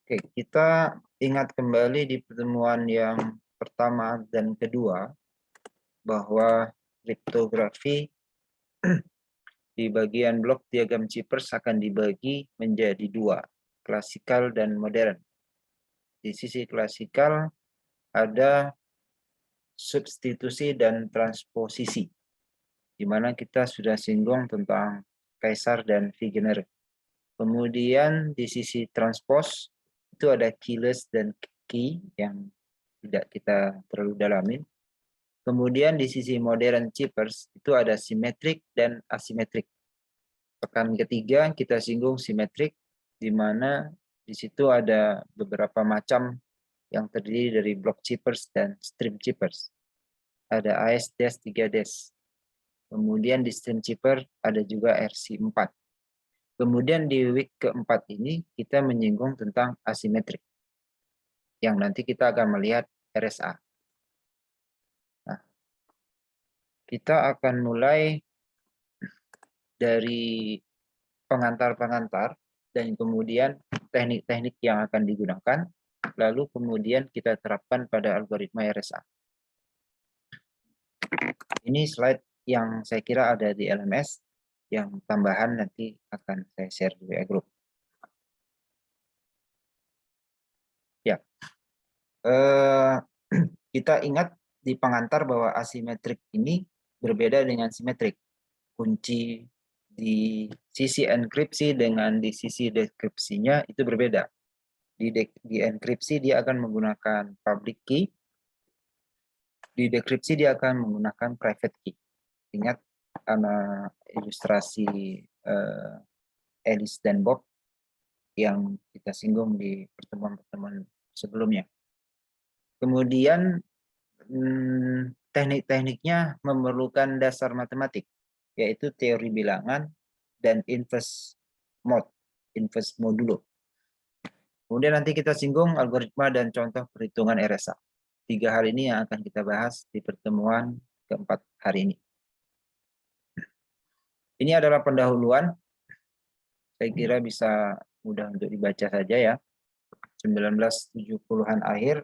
Oke, kita ingat kembali di pertemuan yang pertama dan kedua bahwa kriptografi di bagian blok diagram Cipers akan dibagi menjadi dua, klasikal dan modern. Di sisi klasikal ada substitusi dan transposisi, di mana kita sudah singgung tentang Kaisar dan Wegener. Kemudian di sisi transpose itu ada keyless dan key yang tidak kita terlalu dalamin. Kemudian di sisi modern Cipers itu ada simetrik dan asimetrik. Pekan ketiga kita singgung simetrik, di mana di situ ada beberapa macam yang terdiri dari block Cipers dan stream Cipers. Ada AS dash 3 dash. Kemudian di stream Cipers ada juga RC4. Kemudian di week keempat ini kita menyinggung tentang asimetrik, yang nanti kita akan melihat RSA. Nah, kita akan mulai dari pengantar-pengantar dan kemudian teknik-teknik yang akan digunakan, lalu kemudian kita terapkan pada algoritma RSA. Ini slide yang saya kira ada di LMS, yang tambahan nanti akan saya share di WA Group. Ya, kita ingat di pengantar bahwa asimetrik ini berbeda dengan simetrik. Kunci di sisi enkripsi dengan di sisi dekripsinya itu berbeda. Di enkripsi dia akan menggunakan public key, di dekripsi dia akan menggunakan private key. Ingat ilustrasi Alice dan Bob yang kita singgung di pertemuan-pertemuan sebelumnya. Kemudian teknik-tekniknya memerlukan dasar matematik, yaitu teori bilangan dan inverse modulo. Kemudian nanti kita singgung algoritma dan contoh perhitungan RSA. 3 hal ini yang akan kita bahas di pertemuan keempat hari ini. Ini adalah pendahuluan. Saya kira bisa mudah untuk dibaca saja ya. 1970-an akhir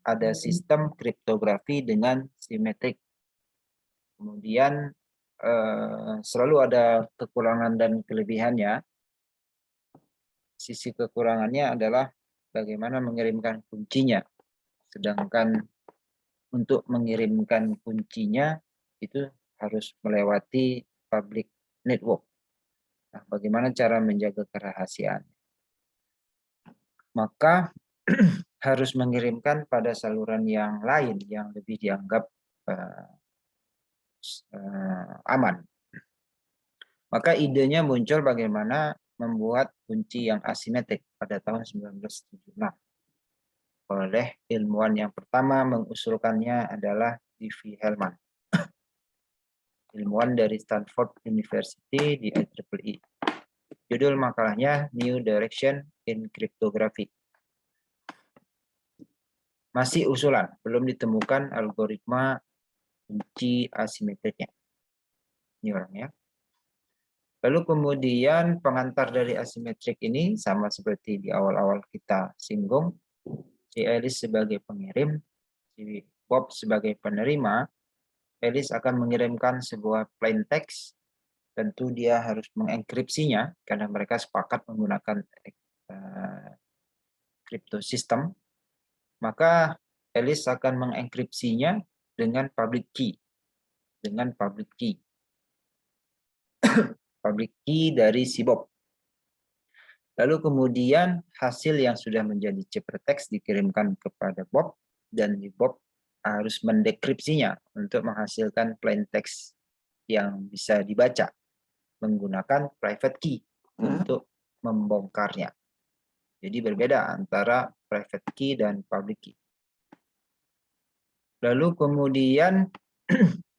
ada sistem kriptografi dengan simetrik. Kemudian selalu ada kekurangan dan kelebihannya. Sisi kekurangannya adalah bagaimana mengirimkan kuncinya. Sedangkan untuk mengirimkan kuncinya itu harus melewati public network. Nah, bagaimana cara menjaga kerahasiaan? Maka harus mengirimkan pada saluran yang lain yang lebih dianggap aman. Maka idenya muncul bagaimana membuat kunci yang asimetrik pada tahun 1976. Oleh ilmuwan yang pertama mengusulkannya adalah D.V. Hellman, ilmuwan dari Stanford University di IEEE. Judul makalahnya New Direction in Cryptography. Masih usulan, belum ditemukan algoritma kunci asimetriknya. Ini orangnya. Lalu kemudian pengantar dari asimetrik ini sama seperti di awal-awal kita singgung. Si Alice sebagai pengirim, si Bob sebagai penerima. Alice akan mengirimkan sebuah plain text. Tentu dia harus mengenkripsinya karena mereka sepakat menggunakan cryptosystem. Maka Alice akan mengenkripsinya dengan public key. Public key dari si Bob. Lalu kemudian hasil yang sudah menjadi ciphertext dikirimkan kepada Bob, dan Bob harus mendekripsinya untuk menghasilkan plain text yang bisa dibaca menggunakan private key untuk membongkarnya. Jadi berbeda antara private key dan public key. Lalu kemudian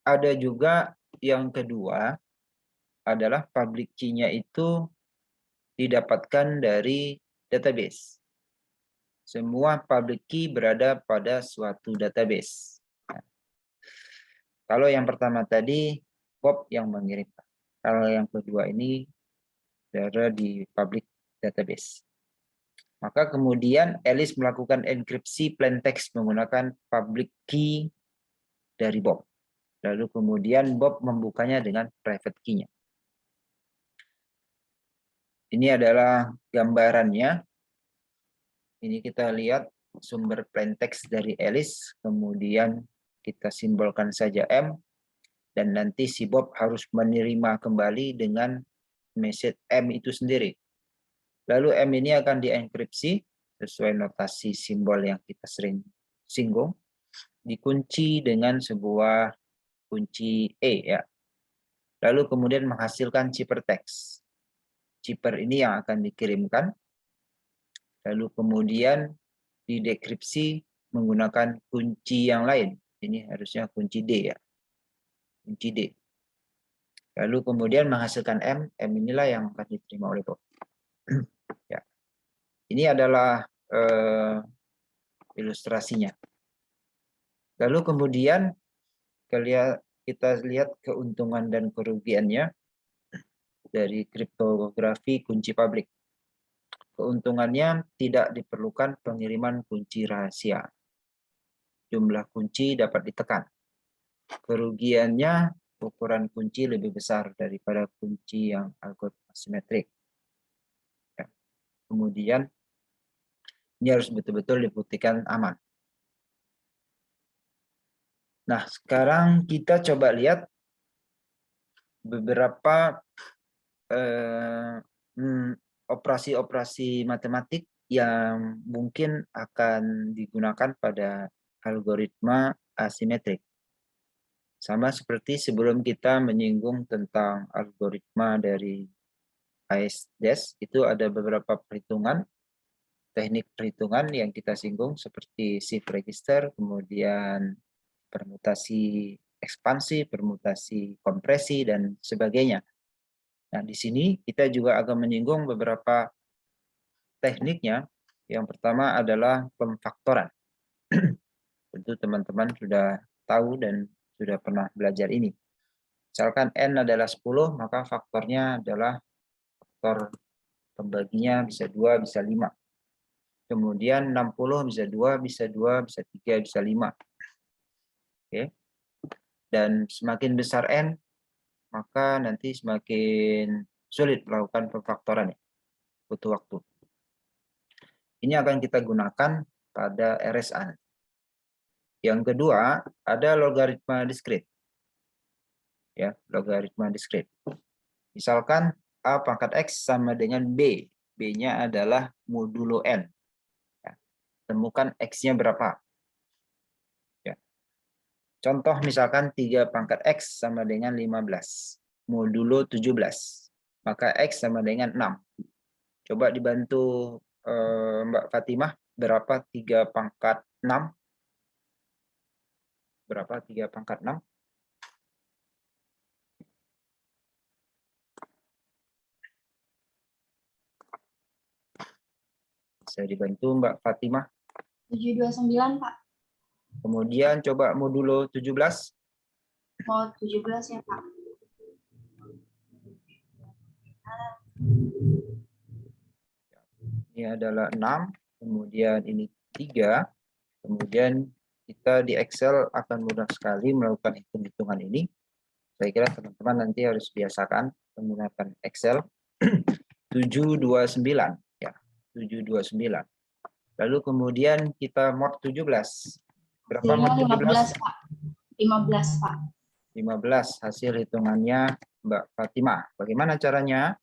ada juga yang kedua adalah public key-nya itu didapatkan dari database. Semua public key berada pada suatu database. Nah, kalau yang pertama tadi Bob yang mengirimkan. Kalau yang kedua ini berada di public database. Maka kemudian Alice melakukan enkripsi plain text menggunakan public key dari Bob. Lalu kemudian Bob membukanya dengan private key-nya. Ini adalah gambarannya. Ini kita lihat sumber plain text dari Alice, kemudian kita simbolkan saja M, dan nanti si Bob harus menerima kembali dengan message M itu sendiri. Lalu M ini akan dienkripsi sesuai notasi simbol yang kita sering singgung, dikunci dengan sebuah kunci E ya. Lalu kemudian menghasilkan ciphertext. Cipher ini yang akan dikirimkan. Lalu kemudian didekripsi menggunakan kunci yang lain. Ini harusnya kunci D ya. Kunci D. Lalu kemudian menghasilkan M. M inilah yang akan diterima oleh Bob. Ya. Ini adalah ilustrasinya. Lalu kemudian kita lihat keuntungan dan kerugiannya dari kriptografi kunci publik. Keuntungannya tidak diperlukan pengiriman kunci rahasia. Jumlah kunci dapat ditekan. Kerugiannya ukuran kunci lebih besar daripada kunci yang algoritma simetrik. Ya. Kemudian ini harus betul-betul dibuktikan aman. Nah, sekarang kita coba lihat beberapa operasi-operasi matematik yang mungkin akan digunakan pada algoritma asimetrik. Sama seperti sebelum kita menyinggung tentang algoritma dari AES-DES, itu ada beberapa perhitungan, teknik perhitungan yang kita singgung seperti shift register, kemudian permutasi ekspansi, permutasi kompresi, dan sebagainya. Nah, di sini kita juga akan menyinggung beberapa tekniknya. Yang pertama adalah pemfaktoran. Tentu teman-teman sudah tahu dan sudah pernah belajar ini. Misalkan N adalah 10, maka faktornya adalah faktor pembaginya bisa 2, bisa 5. Kemudian 60 bisa 2, bisa 2, bisa 3, bisa 5. Oke. Dan semakin besar N, maka nanti semakin sulit melakukan pemfaktoran. Butuh waktu. Ini akan kita gunakan pada RSA. Yang kedua, ada logaritma diskrit. Ya, logaritma diskrit. Misalkan A pangkat X sama dengan B. B-nya adalah modulo N. Ya. Temukan X-nya berapa. Ya. Contoh misalkan 3 pangkat X sama dengan 15. Modulo 17. Maka X sama dengan 6. Coba dibantu Mbak Fatimah, berapa 3 pangkat 6? Berapa 3 pangkat 6? Bisa dibantu Mbak Fatimah. 729, Pak. Kemudian coba modulo 17. Mau 17 ya, Pak. Ini adalah 6, kemudian ini 3. Kemudian kita di Excel akan mudah sekali melakukan hitung-hitungan ini. Saya kira teman-teman nanti harus biasakan menggunakan Excel. 729 ya, 729. Lalu kemudian kita mod 17. Berapa mod 17? 15, Pak. 15, Pak. 15 hasil hitungannya Mbak Fatimah. Bagaimana caranya?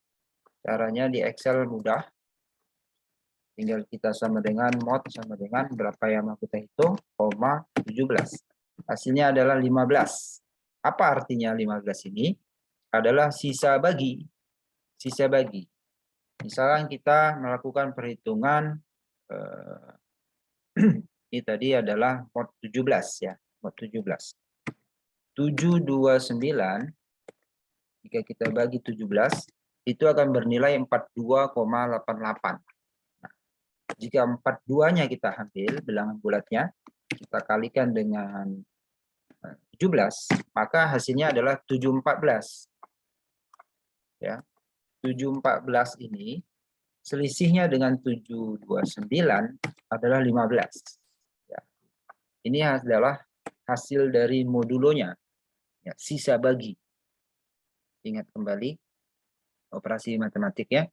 Caranya di Excel mudah. Tinggal kita sama dengan mod sama dengan berapa yang mau kita hitung, koma 17. Hasilnya adalah 15. Apa artinya 15 ini? Adalah sisa bagi. Sisa bagi. Misalkan kita melakukan perhitungan, ini tadi adalah mod 17 ya, mod 17. 729, jika kita bagi 17, itu akan bernilai 42,88. Jika 42-nya kita ambil bilangan bulatnya, kita kalikan dengan 17, maka hasilnya adalah 714. Ya. 714 ini selisihnya dengan 729 adalah 15. Ya. Ini adalah hasil dari modulonya, ya, sisa bagi. Ingat kembali operasi matematiknya.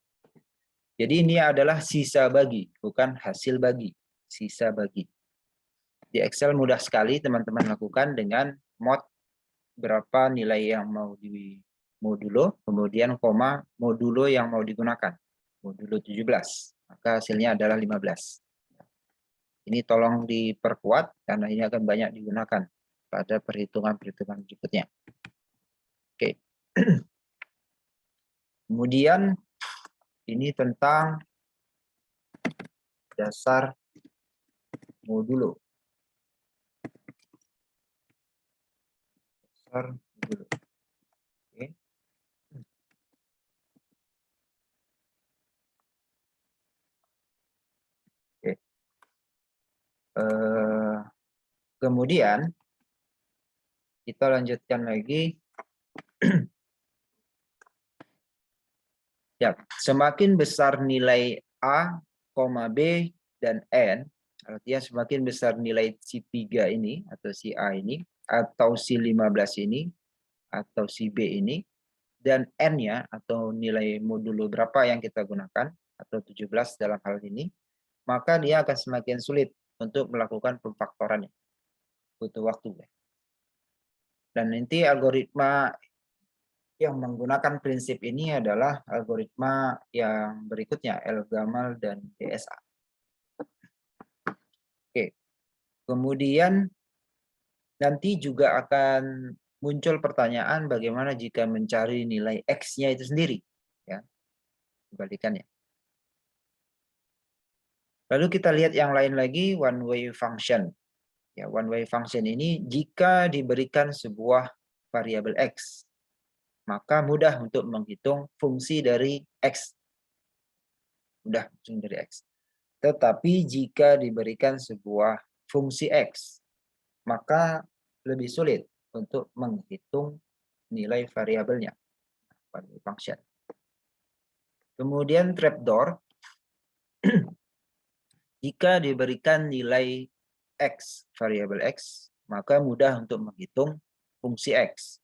Jadi ini adalah sisa bagi, bukan hasil bagi, sisa bagi. Di Excel mudah sekali teman-teman lakukan dengan mod berapa nilai yang mau di modulo, kemudian koma modulo yang mau digunakan. Modulo 17, maka hasilnya adalah 15. Ini tolong diperkuat karena ini akan banyak digunakan pada perhitungan-perhitungan berikutnya. Oke. Kemudian ini tentang dasar modulo. Dasar modulo. Oke. Oke. Kemudian kita lanjutkan lagi. Ya, semakin besar nilai A, B, dan N, artinya semakin besar nilai si 3 ini, atau si A ini, atau si 15 ini, atau si B ini, dan N-nya, atau nilai modulo berapa yang kita gunakan, atau 17 dalam hal ini, maka dia akan semakin sulit untuk melakukan pemfaktorannya. Butuh waktu. Dan nanti algoritma yang menggunakan prinsip ini adalah algoritma yang berikutnya, Elgamal dan DSA. Oke. Kemudian nanti juga akan muncul pertanyaan bagaimana jika mencari nilai X-nya itu sendiri. Ya, kebalikannya. Lalu kita lihat yang lain lagi, one way function. Ya, one way function ini jika diberikan sebuah variabel X, maka mudah untuk menghitung fungsi dari X. Mudah fungsi dari X. Tetapi jika diberikan sebuah fungsi X, maka lebih sulit untuk menghitung nilai variabelnya. Function. Kemudian trapdoor, jika diberikan nilai X, variabel X, maka mudah untuk menghitung fungsi X.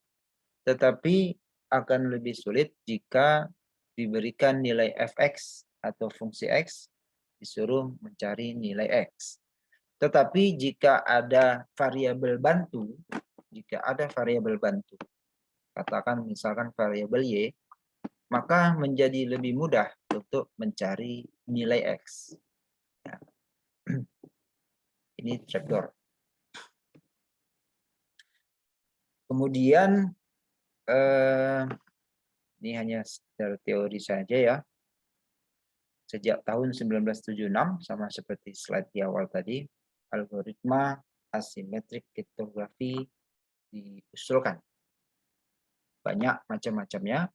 Tetapi akan lebih sulit jika diberikan nilai fx atau fungsi X, disuruh mencari nilai X. Tetapi jika ada variabel bantu, katakan misalkan variabel Y, maka menjadi lebih mudah untuk mencari nilai X. Ya. Ini trapdoor. Kemudian ini hanya secara teori saja ya. Sejak tahun 1976, sama seperti slide di awal tadi, algoritma asimetrik kriptografi diusulkan. Banyak macam-macamnya.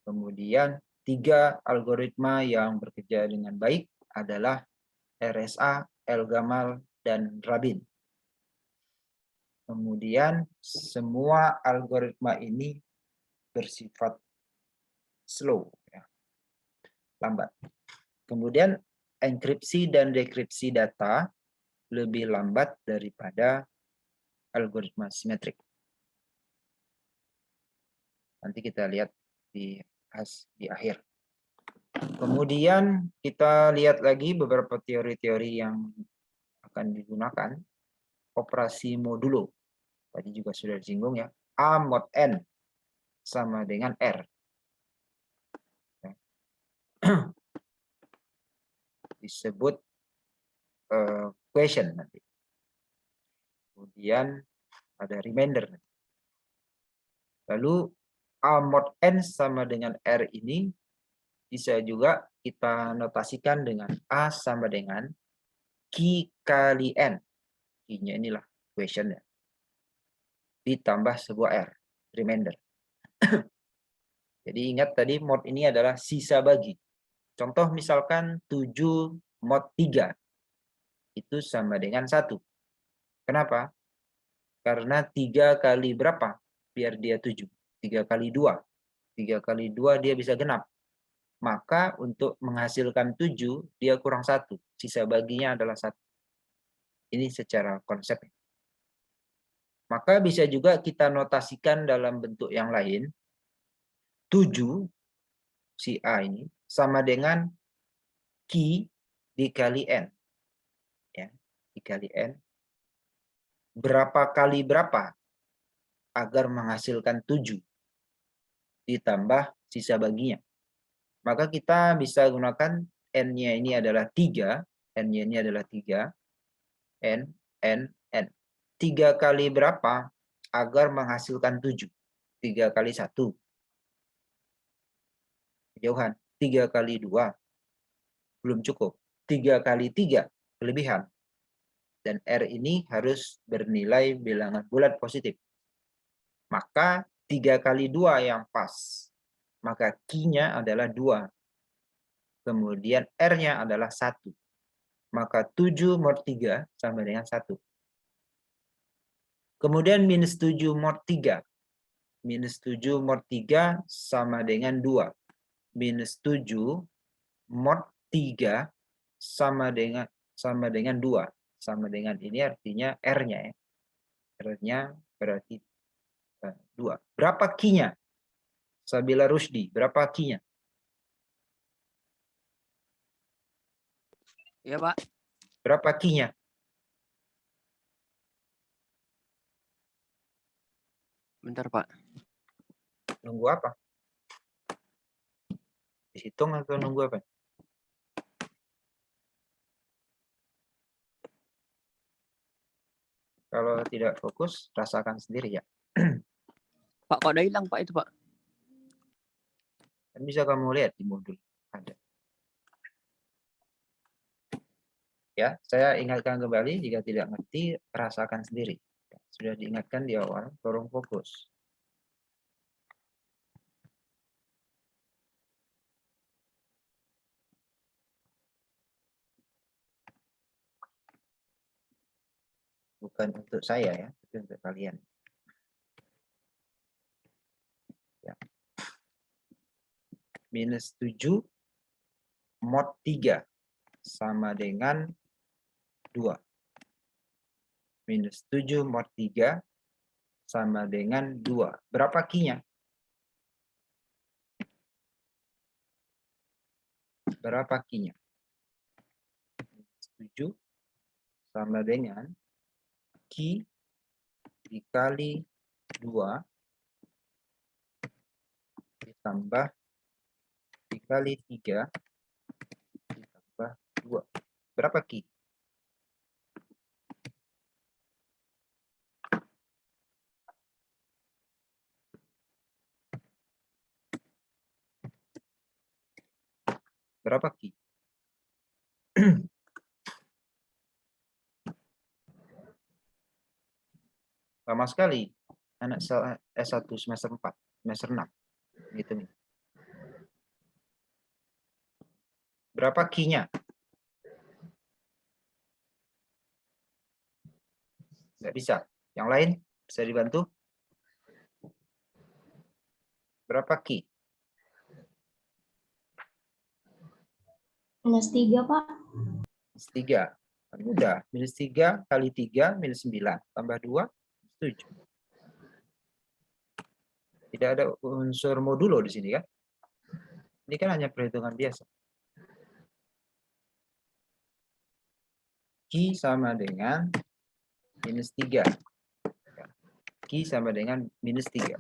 Kemudian 3 algoritma yang bekerja dengan baik adalah RSA, Elgamal, dan Rabin. Kemudian semua algoritma ini bersifat slow, ya, lambat. Kemudian enkripsi dan dekripsi data lebih lambat daripada algoritma simetrik. Nanti kita lihat di akhir. Kemudian kita lihat lagi beberapa teori-teori yang akan digunakan. Operasi modulo. Tadi juga sudah disinggung ya. A mod N sama dengan R. Disebut question nanti. Kemudian ada remainder. Lalu A mod N sama dengan R ini bisa juga kita notasikan dengan A sama dengan Q kali N. Q-nya inilah question-nya. Ditambah sebuah R, remainder. Jadi ingat tadi mod ini adalah sisa bagi. Contoh misalkan 7 mod 3. Itu sama dengan 1. Kenapa? Karena 3 kali berapa? Biar dia 7. 3 kali 2. 3 kali 2 dia bisa genap. maka untuk menghasilkan 7, dia kurang 1. Sisa baginya adalah 1. Ini secara konsep. Maka bisa juga kita notasikan dalam bentuk yang lain. 7, si A ini, sama dengan Q dikali N. Ya, dikali N. Berapa kali berapa agar menghasilkan 7 ditambah sisa baginya. Maka kita bisa gunakan N-nya ini adalah 3. N-nya ini adalah 3. N, N, N. 3 kali berapa agar menghasilkan 7? 3 kali 1. Kejauhan. 3 kali 2. Belum cukup. 3 kali 3. Kelebihan. Dan R ini harus bernilai bilangan bulat positif. Maka 3 kali 2 yang pas. Maka Q-nya adalah 2. Kemudian R-nya adalah 1. Maka 7 mod 3 sama dengan 1. Kemudian minus 7 mod 3. Minus 7 mod 3 sama dengan 2. Minus 7 mod 3 sama dengan 2. Sama dengan ini artinya R-nya ya. R-nya berarti 2. Berapa Q-nya? Sabila Rusdi, berapa Q-nya? Iya, Pak. Berapa Q-nya? Bentar, Pak. Nunggu apa? Dihitung atau nunggu apa? Kalau tidak fokus, rasakan sendiri ya. Pak, kok udah hilang, Pak, itu, Pak? Dan bisa kamu lihat di modul. Ada. Ya, saya ingatkan kembali, jika tidak ngerti, rasakan sendiri. Sudah diingatkan di awal, tolong fokus. Bukan untuk saya ya, tapi untuk kalian. Ya. Minus 7 mod 3 sama dengan 2. Minus 7 mod 3 sama dengan 2. Berapa Q-nya? Berapa Q-nya? 7 sama dengan Q dikali 2 ditambah dikali 3 ditambah 2. Berapa Q? Berapa Q? Sama sekali. Anak S1 semester 4, semester 6. Gitu nih. Berapa Q-nya? Nggak bisa. Yang lain bisa dibantu? Berapa Q? Minus 3, Pak. Minus 3. Mudah. Minus 3 kali 3, minus 9. Tambah 2, 7. Tidak ada unsur modulo di sini kan? Ini kan hanya perhitungan biasa. Q sama dengan minus 3. Q sama dengan minus 3.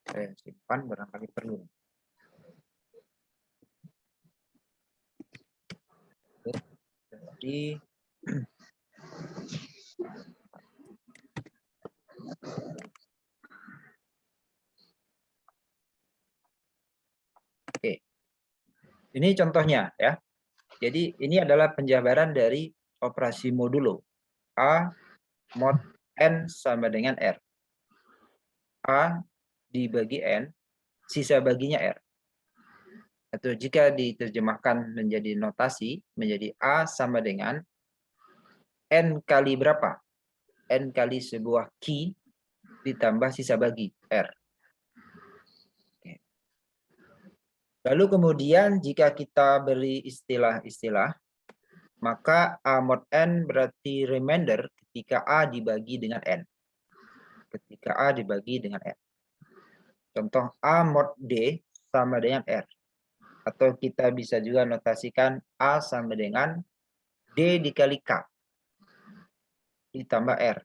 Saya simpan barangkali perlu. Jadi oke. Ini contohnya ya. Jadi ini adalah penjabaran dari operasi modulo. A mod N sama dengan R. A dibagi N, sisa baginya R. Atau jika diterjemahkan menjadi notasi, menjadi A sama dengan N kali berapa? N kali sebuah key ditambah sisa bagi, R. Oke. Lalu kemudian jika kita beri istilah-istilah, maka A mod N berarti remainder ketika A dibagi dengan N. Ketika A dibagi dengan N. Contoh A mod D sama dengan R. Atau kita bisa juga notasikan A sama dengan D dikali K ditambah R.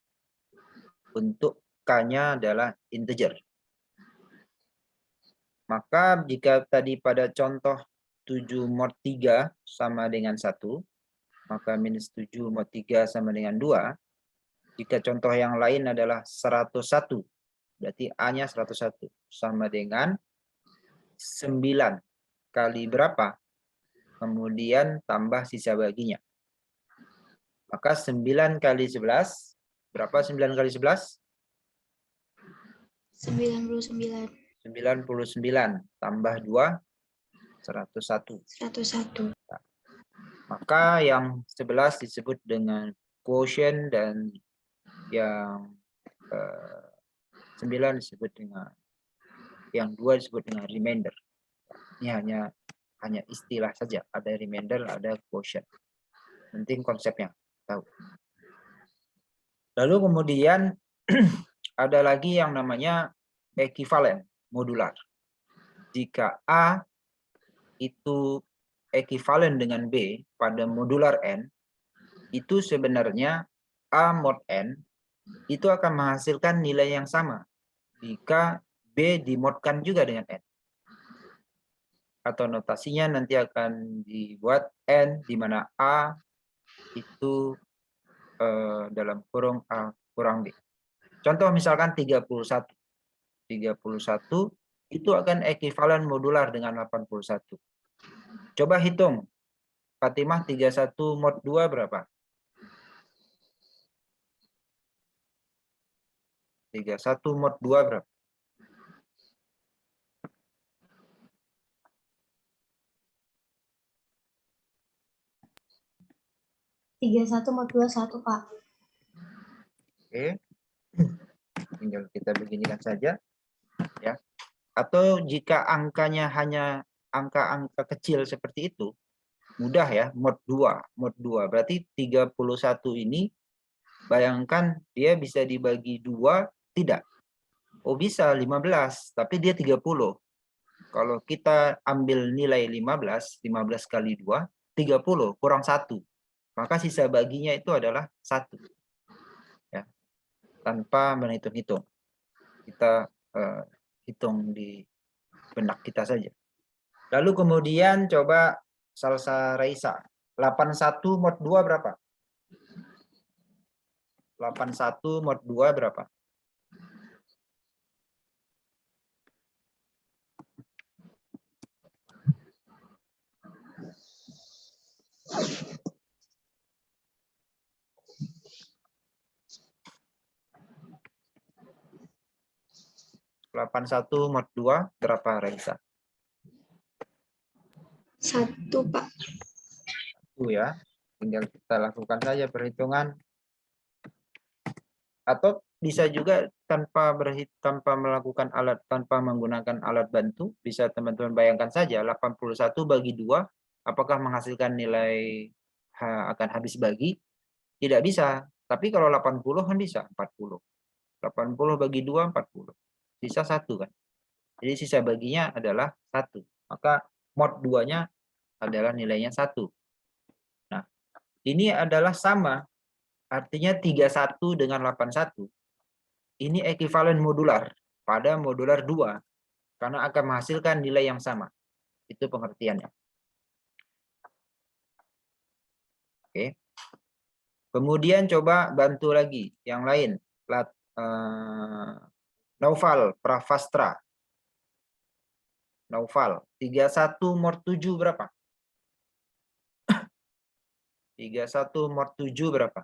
Untuk K-nya adalah integer. Maka jika tadi pada contoh 7 mod 3 sama dengan 1, maka minus 7 mod 3 sama dengan 2. Jika contoh yang lain adalah 101, berarti A-nya 101 sama dengan 9 kali berapa? Kemudian tambah sisa baginya. Maka 9 kali 11, berapa 9 kali 11? 99. 99 tambah 2, 101. 101. Maka yang 11 disebut dengan quotient dan yang 9 disebut dengan, yang 2 disebut dengan remainder. Ini hanya istilah saja, ada remainder, ada quotient. Penting konsepnya, tahu. Lalu kemudian ada lagi yang namanya ekivalen modular. Jika A itu ekivalen dengan B pada modular N, itu sebenarnya A mod N itu akan menghasilkan nilai yang sama jika B dimodkan juga dengan N. Atau notasinya nanti akan dibuat N di mana A itu dalam kurung A kurang B. Contoh misalkan 31. 31 itu akan ekivalen modular dengan 81. Coba hitung. Fatimah 31 mod 2 berapa? 31 mod 2 berapa? 31 mod 21, Pak. Oke. Tinggal kita beginikan saja. Ya. Atau jika angkanya hanya angka-angka kecil seperti itu, mudah ya, mod 2. Mod 2 berarti 31 ini, bayangkan dia bisa dibagi 2, tidak. Oh bisa 15, tapi dia 30. Kalau kita ambil nilai 15, 15 kali 2, 30, kurang 1. Maka sisa baginya itu adalah 1. Ya. Tanpa menghitung-hitung. Kita hitung di benak kita saja. Lalu kemudian coba Salsa Raisa. 81 mod 2 berapa? 81 mod 2 berapa? Delapan satu mod 2 berapa Raisa? 1, Pak. 1 ya. Tinggal kita lakukan saja perhitungan. Atau bisa juga tanpa melakukan alat, tanpa menggunakan alat bantu, bisa teman-teman bayangkan saja 81 bagi 2 apakah menghasilkan nilai akan habis bagi? Tidak bisa. Tapi kalau 80 kan bisa 40. 80 bagi 2 40. Sisa 1 kan. Jadi sisa baginya adalah 1. Maka mod 2-nya adalah nilainya 1. Nah, ini adalah sama. Artinya 31 dengan 81. Ini ekivalen modular pada modular 2. Karena akan menghasilkan nilai yang sama. Itu pengertiannya. Oke. Kemudian coba bantu lagi yang lain. Naufal Pravastra. Naufal 31 mod 7 berapa? 31 mod 7 berapa?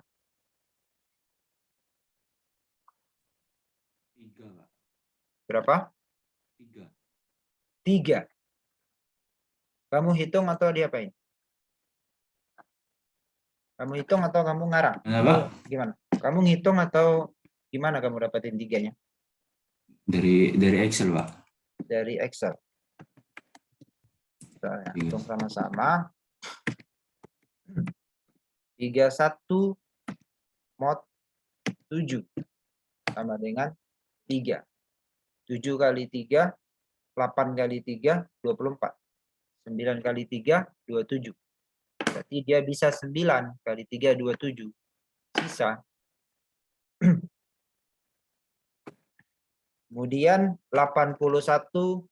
3, Pak. Berapa? 3. 3. Kamu hitung atau diapain? Kamu hitung atau kamu ngarang? Kenapa? Gimana? Kamu ngitung atau gimana kamu dapetin 3-nya? Dari Excel, Pak. Dari Excel. Kita Iya. hitung sama-sama. 31 mod 7 sama dengan 3. 7 kali 3, 8 kali 3, 24. 9 kali 3, 27. Berarti dia bisa 9 kali 3, 27. Sisa. Kemudian 81,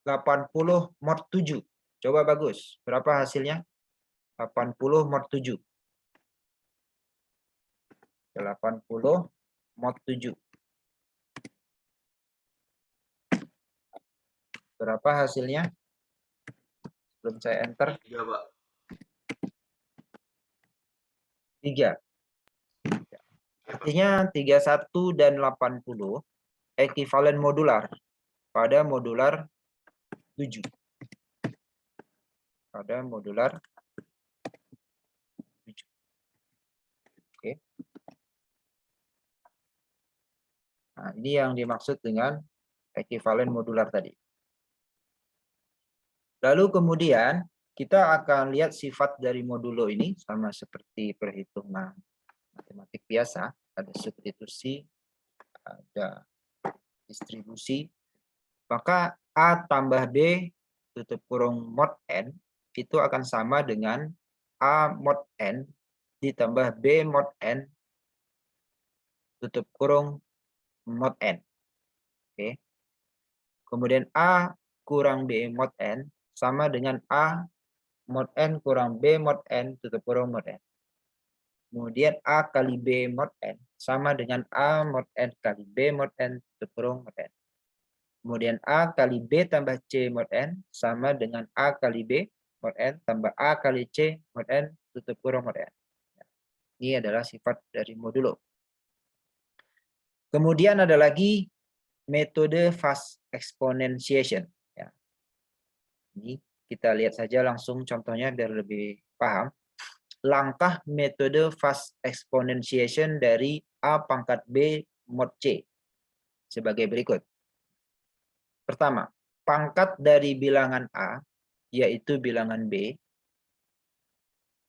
80 mod 7. Coba bagus. Berapa hasilnya? 80 mod 7. 80 mod 7. Berapa hasilnya? Sebelum saya enter. 3, Pak. 3. Artinya 31 dan 80 ekuivalen modular pada modular 7. Pada modular 7. Oke. Nah, ini yang dimaksud dengan ekuivalen modular tadi. Lalu kemudian kita akan lihat sifat dari modulo ini sama seperti perhitungan matematik biasa. Ada substitusi, ada distribusi. Maka A tambah B tutup kurung mod N itu akan sama dengan A mod N ditambah B mod N tutup kurung mod N. Oke. Kemudian A kurang B mod N sama dengan A mod N kurang B mod N tutup kurung mod N. Kemudian A kali B mod N sama dengan A mod N kali B mod N tutup kurung mod N. Kemudian A kali B tambah C mod N sama dengan A kali B mod N tambah A kali C mod N tutup kurung mod N. Ini adalah sifat dari modulo. Kemudian ada lagi metode fast exponentiation. Ya. Ini kita lihat saja langsung contohnya biar lebih paham. Langkah metode fast exponentiation dari A pangkat B mod C sebagai berikut. Pertama, pangkat dari bilangan A, yaitu bilangan B,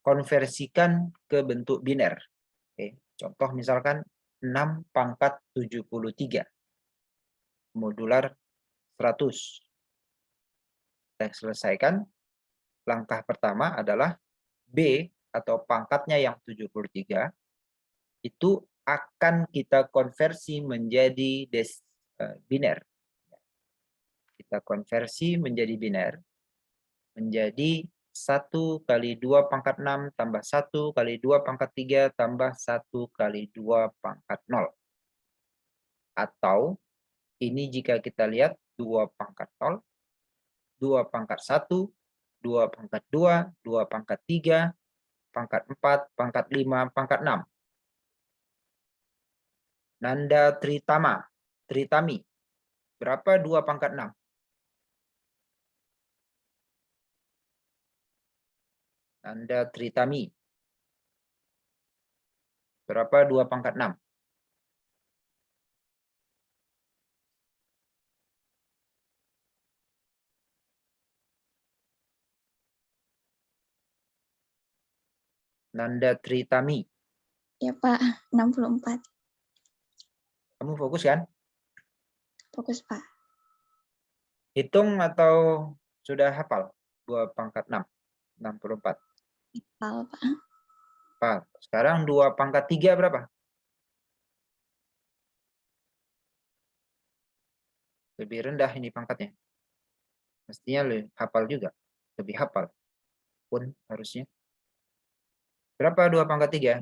konversikan ke bentuk biner. Oke. Contoh misalkan 6 pangkat 73, modular 100. Kita selesaikan. Langkah pertama adalah B atau pangkatnya yang 73 itu akan kita konversi menjadi biner. Kita konversi menjadi biner menjadi 1 kali 2 pangkat 6 tambah 1 kali 2 pangkat 3 tambah 1 kali 2 pangkat 0. Atau ini jika kita lihat 2 pangkat 0, 2 pangkat 1, 2 pangkat 2, 2 pangkat 3, pangkat 4, pangkat 5, pangkat 6. Nanda Tritami. Berapa 2 pangkat 6? Nanda Tritami. Berapa 2 pangkat 6? Nanda Tritami. Ya Pak, 64. Kamu fokus kan? Fokus Pak. Hitung atau sudah hafal? 2 pangkat 6. 64. Hafal Pak. Hafal. Sekarang 2 pangkat 3 berapa? Lebih rendah ini pangkatnya. Mestinya lebih hafal juga. Lebih hafal pun harusnya. Berapa 2 pangkat 3?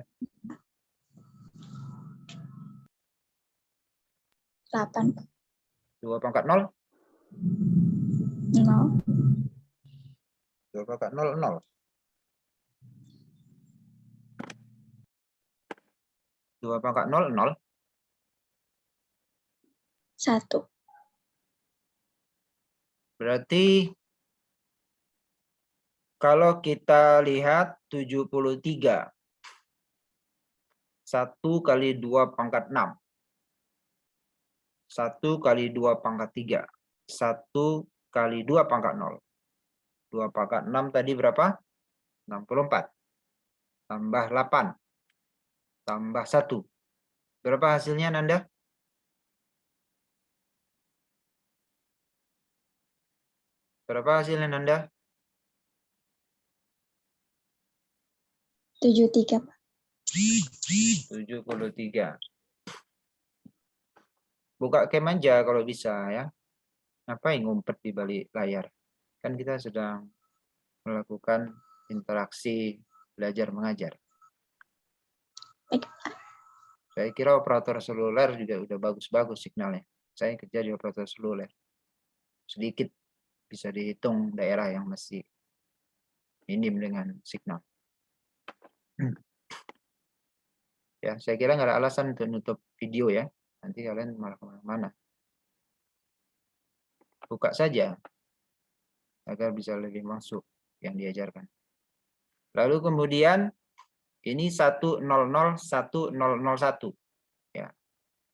8 Pak. 2 pangkat 0? 0. 2 pangkat 0, 0. 2 pangkat 0, 0. 1. Berarti Kalau kita lihat 73. 1 kali 2 pangkat 6. 1 kali 2 pangkat 3. 1 kali 2 pangkat 0. 2 pangkat 6 tadi berapa? 64. Tambah 8. Tambah 1. Berapa hasilnya, Nanda? Berapa hasilnya, Nanda? 73, Pak. 73. Buka cam aja kalau bisa ya. Ngapain ngumpet di balik layar? Kan kita sedang melakukan interaksi belajar mengajar. Baik. Saya kira operator seluler juga udah bagus-bagus signalnya. Saya kerja di operator seluler. Sedikit bisa dihitung daerah yang masih minim dengan signal. Ya, saya kira nggak ada alasan untuk nutup video ya. Nanti kalian malah kemana-mana. Buka saja agar bisa lebih masuk yang diajarkan. Lalu kemudian ini 100 1001 ya.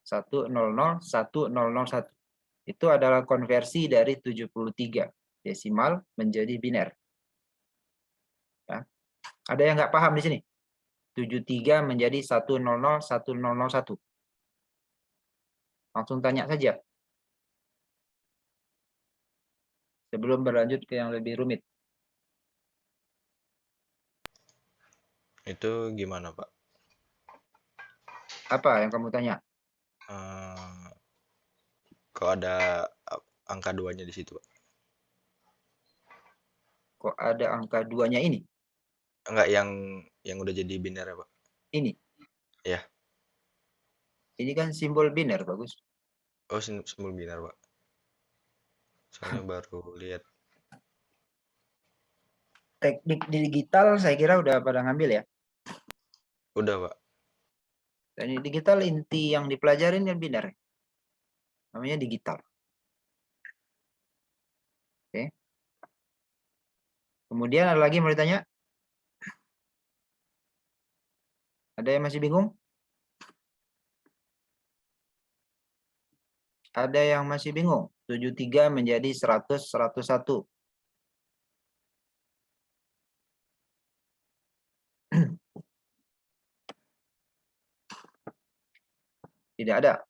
100 1001. Itu adalah konversi dari 73 desimal menjadi biner. Ya. Ada yang nggak paham di sini? 73 menjadi 100 1001. Langsung tanya saja. Sebelum berlanjut ke yang lebih rumit. Itu gimana, Pak? Apa yang kamu tanya? Kok ada angka 2-nya di situ, Pak? Kok ada angka 2-nya ini? Enggak, yang udah jadi biner ya, Pak? Ini? Ya. Ini kan simbol biner, bagus. Oh, simbol biner, Pak. Soalnya baru lihat. Teknik digital saya kira udah pada ngambil ya. Udah, Pak. Teknik digital inti yang dipelajarin kan biner. Namanya digital. Oke. Kemudian ada lagi mau ditanya? Ada yang masih bingung? Ada yang masih bingung? 73 menjadi 100 101. Tidak ada.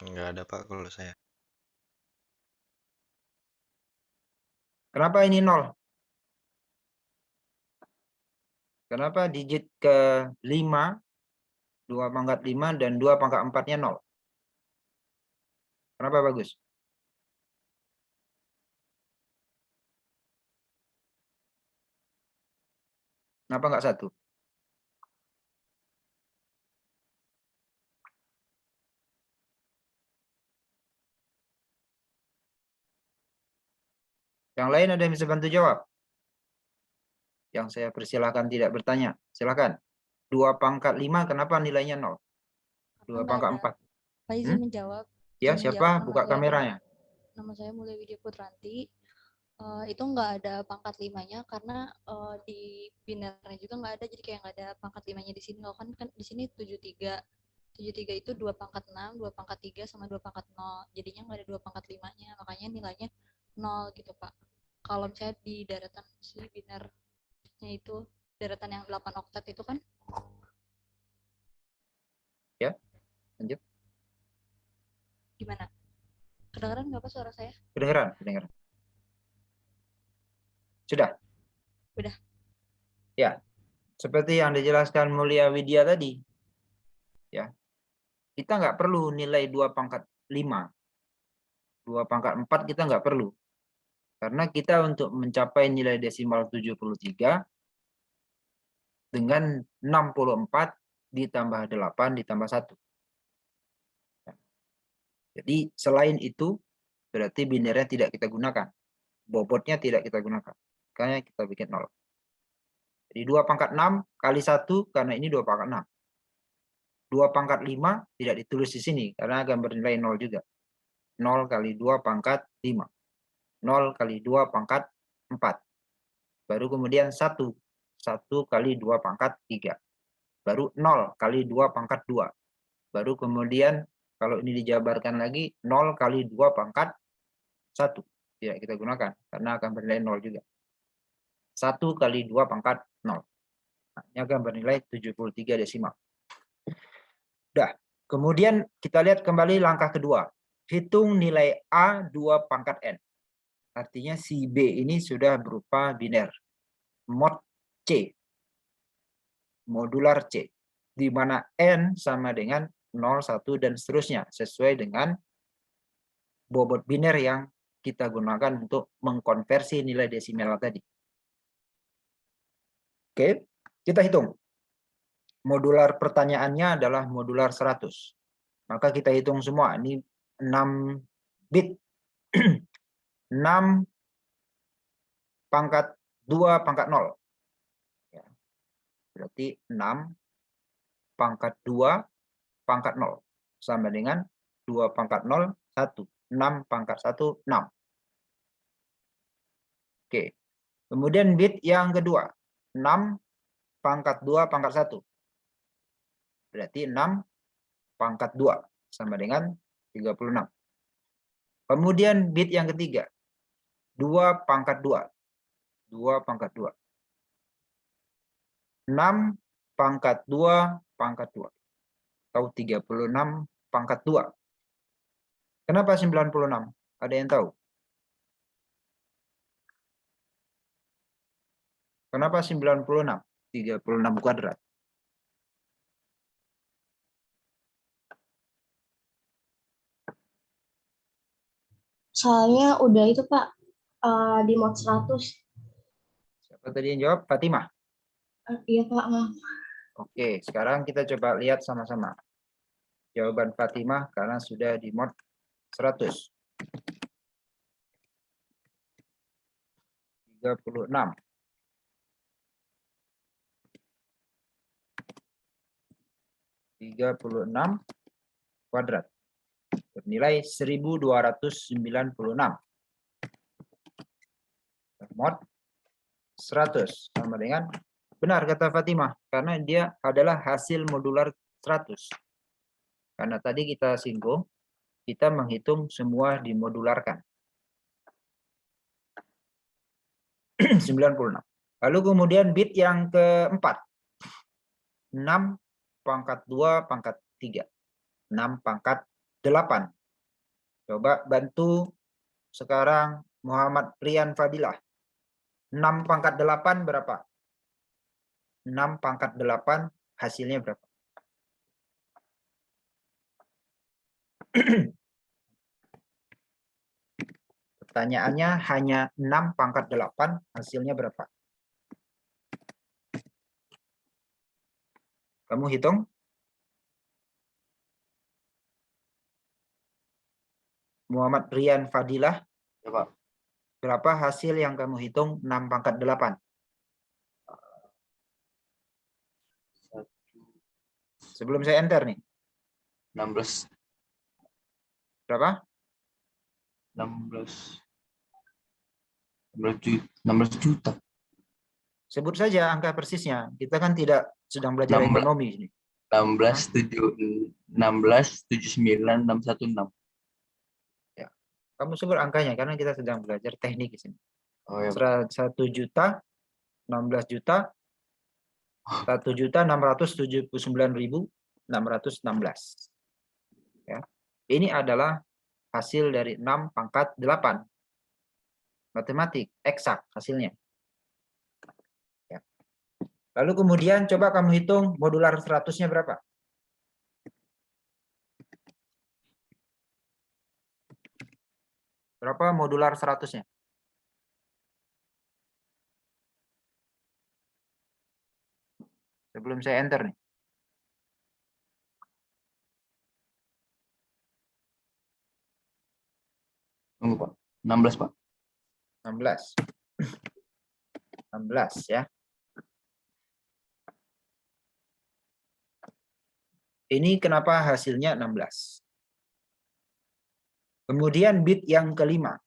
Enggak ada, Pak, kalau saya. Kenapa ini 0? Kenapa digit ke 5, 2 pangkat 5 dan 2 pangkat 4-nya 0? Kenapa bagus? Kenapa nggak 1? Yang lain ada yang bisa bantu jawab? Yang saya persilahkan tidak bertanya. Silakan. 2 pangkat 5 kenapa nilainya 0? 2 pangkat 4. Pak izin menjawab. Ya, Izin siapa? menjawab, Buka kameranya. Nama saya Mulia Widya Putranti. Itu nggak ada pangkat 5-nya karena di binernya juga nggak ada, jadi kayak nggak ada pangkat 5-nya di sini. Kalau kan di sini 73. 73 itu 2 pangkat 6, 2 pangkat 3 sama 2 pangkat 0. Jadinya nggak ada 2 pangkat 5-nya, makanya nilainya 0 gitu, Pak. Kalau misalnya di daratan si binernya itu daratan yang 8 oktet itu kan. Ya, lanjut. Gimana? Kedengeran nggak Pak suara saya? Kedengeran, kedengeran. Sudah? Sudah. Ya, seperti yang dijelaskan Mulia Widya tadi. Ya, kita nggak perlu nilai 2 pangkat 5. 2 pangkat 4 kita nggak perlu. Karena kita untuk mencapai nilai desimal 73 dengan 64 ditambah 8 ditambah 1. Jadi selain itu berarti binernya tidak kita gunakan. Bobotnya tidak kita gunakan. Makanya kita bikin 0. Jadi 2 pangkat 6 kali 1 karena ini 2 pangkat 6. 2 pangkat 5 tidak ditulis di sini karena akan bernilai 0 juga. 0 kali 2 pangkat 5. 0 kali 2 pangkat 4. Baru kemudian 1. 1 kali 2 pangkat 3. Baru 0 kali 2 pangkat 2. Baru kemudian kalau ini dijabarkan lagi 0 kali 2 pangkat 1. Tidak kita gunakan karena akan bernilai 0 juga. 1 kali 2 pangkat 0. Nah, ini akan bernilai 73 desimal. Dah. Kemudian kita lihat kembali langkah kedua. Hitung nilai A 2 pangkat N. Artinya si B ini sudah berupa biner. Mod C. Modular C. Di mana N sama dengan 0, 1, dan seterusnya. Sesuai dengan bobot biner yang kita gunakan untuk mengkonversi nilai desimal tadi. Oke, kita hitung. Modular pertanyaannya adalah modular 100. Maka kita hitung semua. Ini 6 bit. 6 pangkat 2 pangkat 0. Ya. Berarti 6 pangkat 2 pangkat 0. Sama dengan 2 pangkat 0, 1. 6 pangkat 1, 6. Oke. Kemudian bit yang kedua. 6 pangkat 2 pangkat 1. Berarti 6 pangkat 2. Sama dengan 36. Kemudian bit yang ketiga. 2 pangkat 2. 2 pangkat 2. 6 pangkat 2 pangkat 2. Atau 36 pangkat 2. Kenapa 96? Ada yang tahu? Kenapa 96? 36 kuadrat. Soalnya udah itu Pak, di mod 100. Siapa tadi yang jawab? Fatimah. Iya Pak, maaf. Oke, sekarang kita coba lihat sama-sama. Jawaban Fatimah karena sudah di mod 100. 36. 36 kuadrat. Bernilai 1296. Mod 100 sama dengan benar kata Fatimah karena dia adalah hasil modular 100. Karena tadi kita singgung, kita menghitung semua dimodularkan. 96. Lalu kemudian bit yang keempat. 6 pangkat 2 pangkat 3. 6 pangkat 8. Coba bantu sekarang Muhammad Rian Fadilah. 6 pangkat 8 berapa? 6 pangkat 8 hasilnya berapa? Pertanyaannya hanya 6 pangkat 8 hasilnya berapa? Kamu hitung? Muhammad Rian Fadilah. Ya, Pak. Berapa hasil yang kamu hitung 6 pangkat 8? Sebelum saya enter nih. 16. Berapa? 16 juta. Sebut saja angka persisnya. Kita kan tidak sedang belajar 16. ekonomi ini. 16,79,616. Ya. Kamu sebut angkanya karena kita sedang belajar teknik di sini. Oh ya, 1 juta, 16 juta, 1.679.616. Ya. Ini adalah hasil dari 6 pangkat 8. Matematik, eksak hasilnya. Ya. Lalu kemudian coba kamu hitung modular 100-nya berapa? Berapa modular 100-nya? Sebelum saya enter nih. tunggu Pak. 16 Pak. 16. 16 ya. Ini kenapa hasilnya 16. Kemudian bit yang kelima.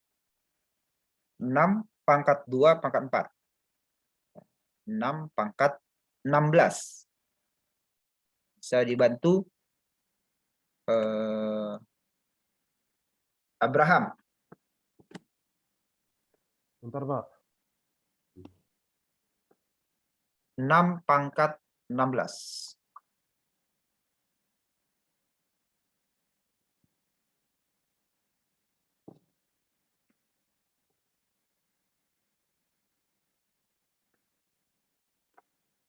6 pangkat 2 pangkat 4. 6 pangkat 16. Bisa dibantu Abraham. Bentar, Pak. 6 pangkat 16.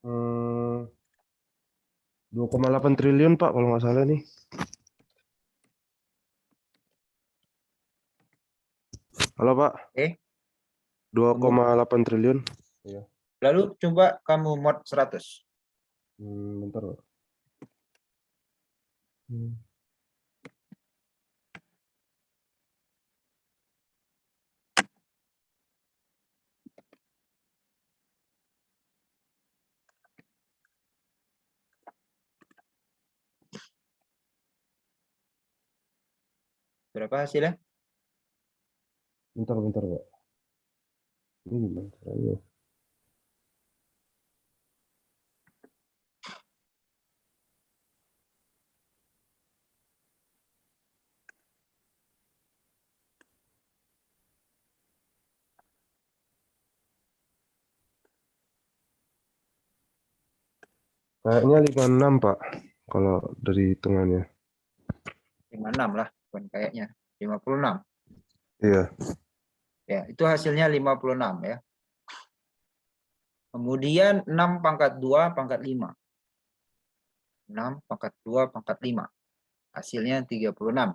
Hmm, 2,8 triliun, Pak, kalau nggak salah nih. Halo, Pak. 2,8 triliun. Iya. Lalu coba kamu mod 100. Bentar, Pak. Berapa hasilnya? Bentar, Pak. Ini gimana caranya? Kayaknya 56, Pak. Kalau dari hitungannya. 56 lah, bukan kayaknya. 56. Iya. Ya, itu hasilnya 56 ya. Kemudian 6 pangkat 2 pangkat 5. 6 pangkat 2 pangkat 5. Hasilnya 36.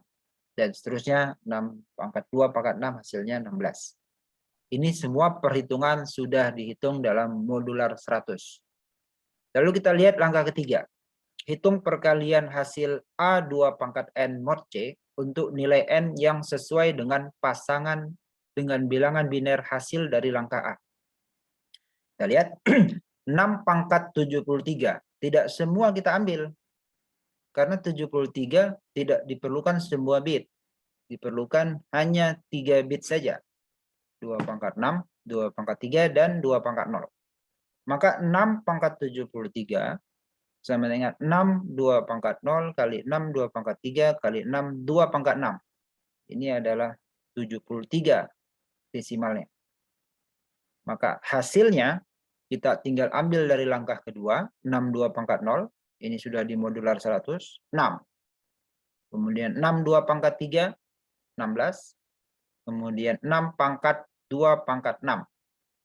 Dan seterusnya 6 pangkat 2 pangkat 6 hasilnya 16. Ini semua perhitungan sudah dihitung dalam modular 100. Lalu kita lihat langkah ketiga. Hitung perkalian hasil A2 pangkat N mod C untuk nilai N yang sesuai dengan pasangan dengan bilangan biner hasil dari langkah A. Kita lihat 6 pangkat 73. Tidak semua kita ambil. Karena 73 tidak diperlukan semua bit. Diperlukan hanya 3 bit saja. 2 pangkat 6, 2 pangkat 3, dan 2 pangkat 0. Maka 6 pangkat 73 sama dengan 6 2 pangkat 0 kali 6 2 pangkat 3 kali 6 2 pangkat 6. Ini adalah 73 desimalnya. Maka hasilnya kita tinggal ambil dari langkah kedua, 62 pangkat 0. Ini sudah di modular 100, 6. Kemudian 62 pangkat 3, 16. Kemudian 6 pangkat 2 pangkat 6.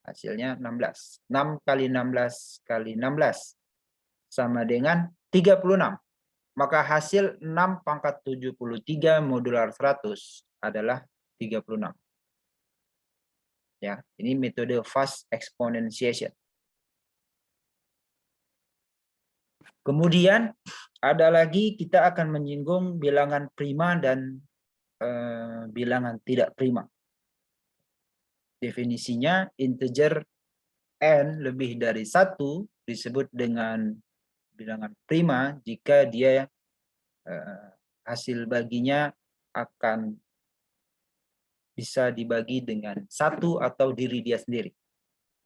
Hasilnya 16. 6 kali 16 kali 16 sama dengan 36. Maka hasil 6 pangkat 73 modular 100 adalah 36. Ya, ini metode fast exponentiation. Kemudian ada lagi kita akan menyinggung bilangan prima dan bilangan tidak prima. Definisinya integer n lebih dari 1 disebut dengan bilangan prima jika dia hasil baginya akan bisa dibagi dengan 1 atau diri dia sendiri.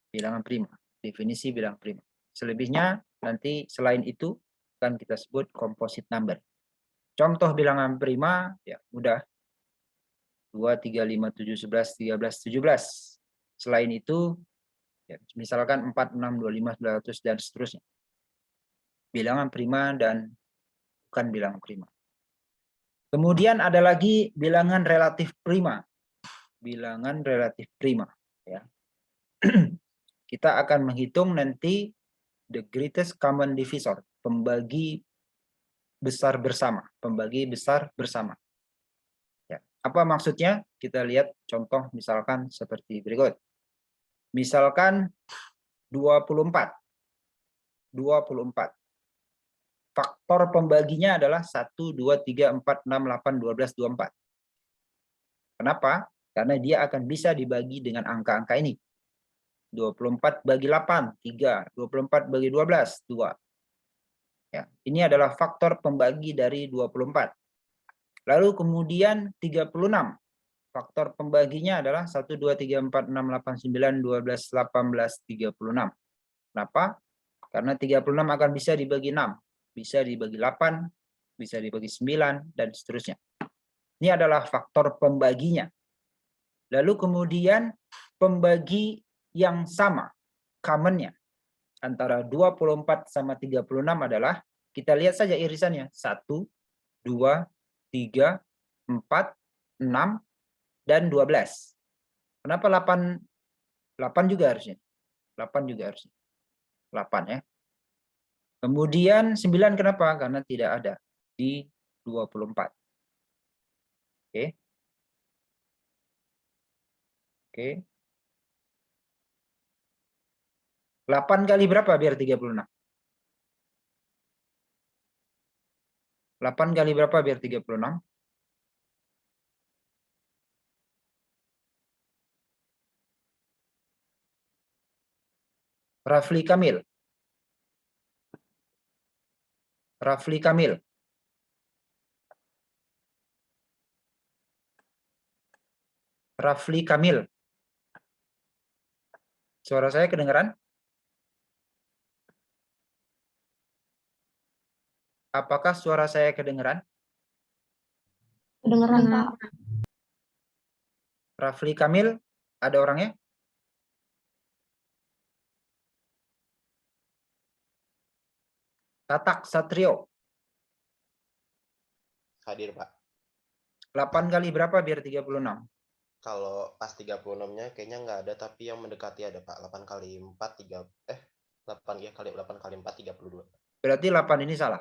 Bilangan prima, definisi bilangan prima. Selebihnya nanti selain itu kan kita sebut composite number. Contoh bilangan prima ya mudah. 2, 3, 5, 7, 11, 13, 17. Selain itu ya, misalkan 4, 6, 25, 900 dan seterusnya. Bilangan prima dan bukan bilangan prima. Kemudian ada lagi bilangan relatif prima. Bilangan relatif prima ya. Kita akan menghitung nanti the greatest common divisor, pembagi besar bersama, pembagi besar bersama. Ya, apa maksudnya? Kita lihat contoh misalkan seperti berikut. Misalkan 24. 24. Faktor pembaginya adalah 1, 2, 3, 4, 6, 8, 12, 24. Kenapa? Karena dia akan bisa dibagi dengan angka-angka ini. 24 bagi 8, 3. 24 bagi 12, 2. Ya, ini adalah faktor pembagi dari 24. Lalu kemudian 36. Faktor pembaginya adalah 1, 2, 3, 4, 6, 8, 9, 12, 18, 36. Kenapa? Karena 36 akan bisa dibagi 6, bisa dibagi 8, bisa dibagi 9, dan seterusnya. Ini adalah faktor pembaginya. Lalu kemudian pembagi yang sama, common-nya, antara 24 sama 36 adalah, kita lihat saja irisannya, 1, 2, 3, 4, 6, dan 12. Kenapa 8? 8 juga harusnya. 8 juga harusnya. 8 ya. Kemudian 9 kenapa? Karena tidak ada di 24. Oke. Oke. 8 kali berapa biar 36? 8 kali berapa biar 36? Rafli Kamil. Rafli Kamil. Rafli Kamil. Suara saya kedengaran? Apakah suara saya kedengaran? Kedengeran, Pak. Rafli Kamil, ada orangnya? Tatak Satrio. Hadir, Pak. 8 kali berapa biar 36? Kalau pas 36-nya kayaknya nggak ada, tapi yang mendekati ada, Pak. 8 kali 4, 8 ya kali 8 kali 4, 32. Berarti 8 ini salah.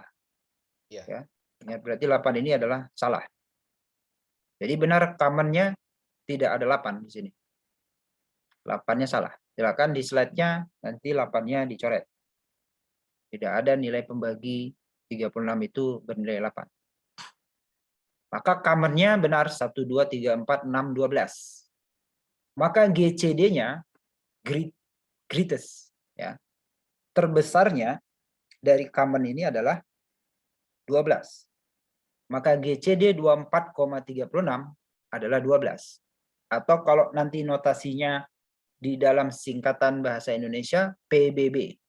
Iya. Ya. Ingat, berarti 8 ini adalah salah. Jadi benar common-nya tidak ada 8 di sini. 8-nya salah. Silakan di slide-nya nanti 8-nya dicoret. Tidak ada nilai pembagi 36 itu bernilai 8. Maka common-nya benar 1, 2, 3, 4, 6, 12. Maka GCD-nya greatest, ya. Terbesarnya dari common ini adalah 12. Maka GCD 24,36 adalah 12. Atau kalau nanti notasinya di dalam singkatan bahasa Indonesia, PBB.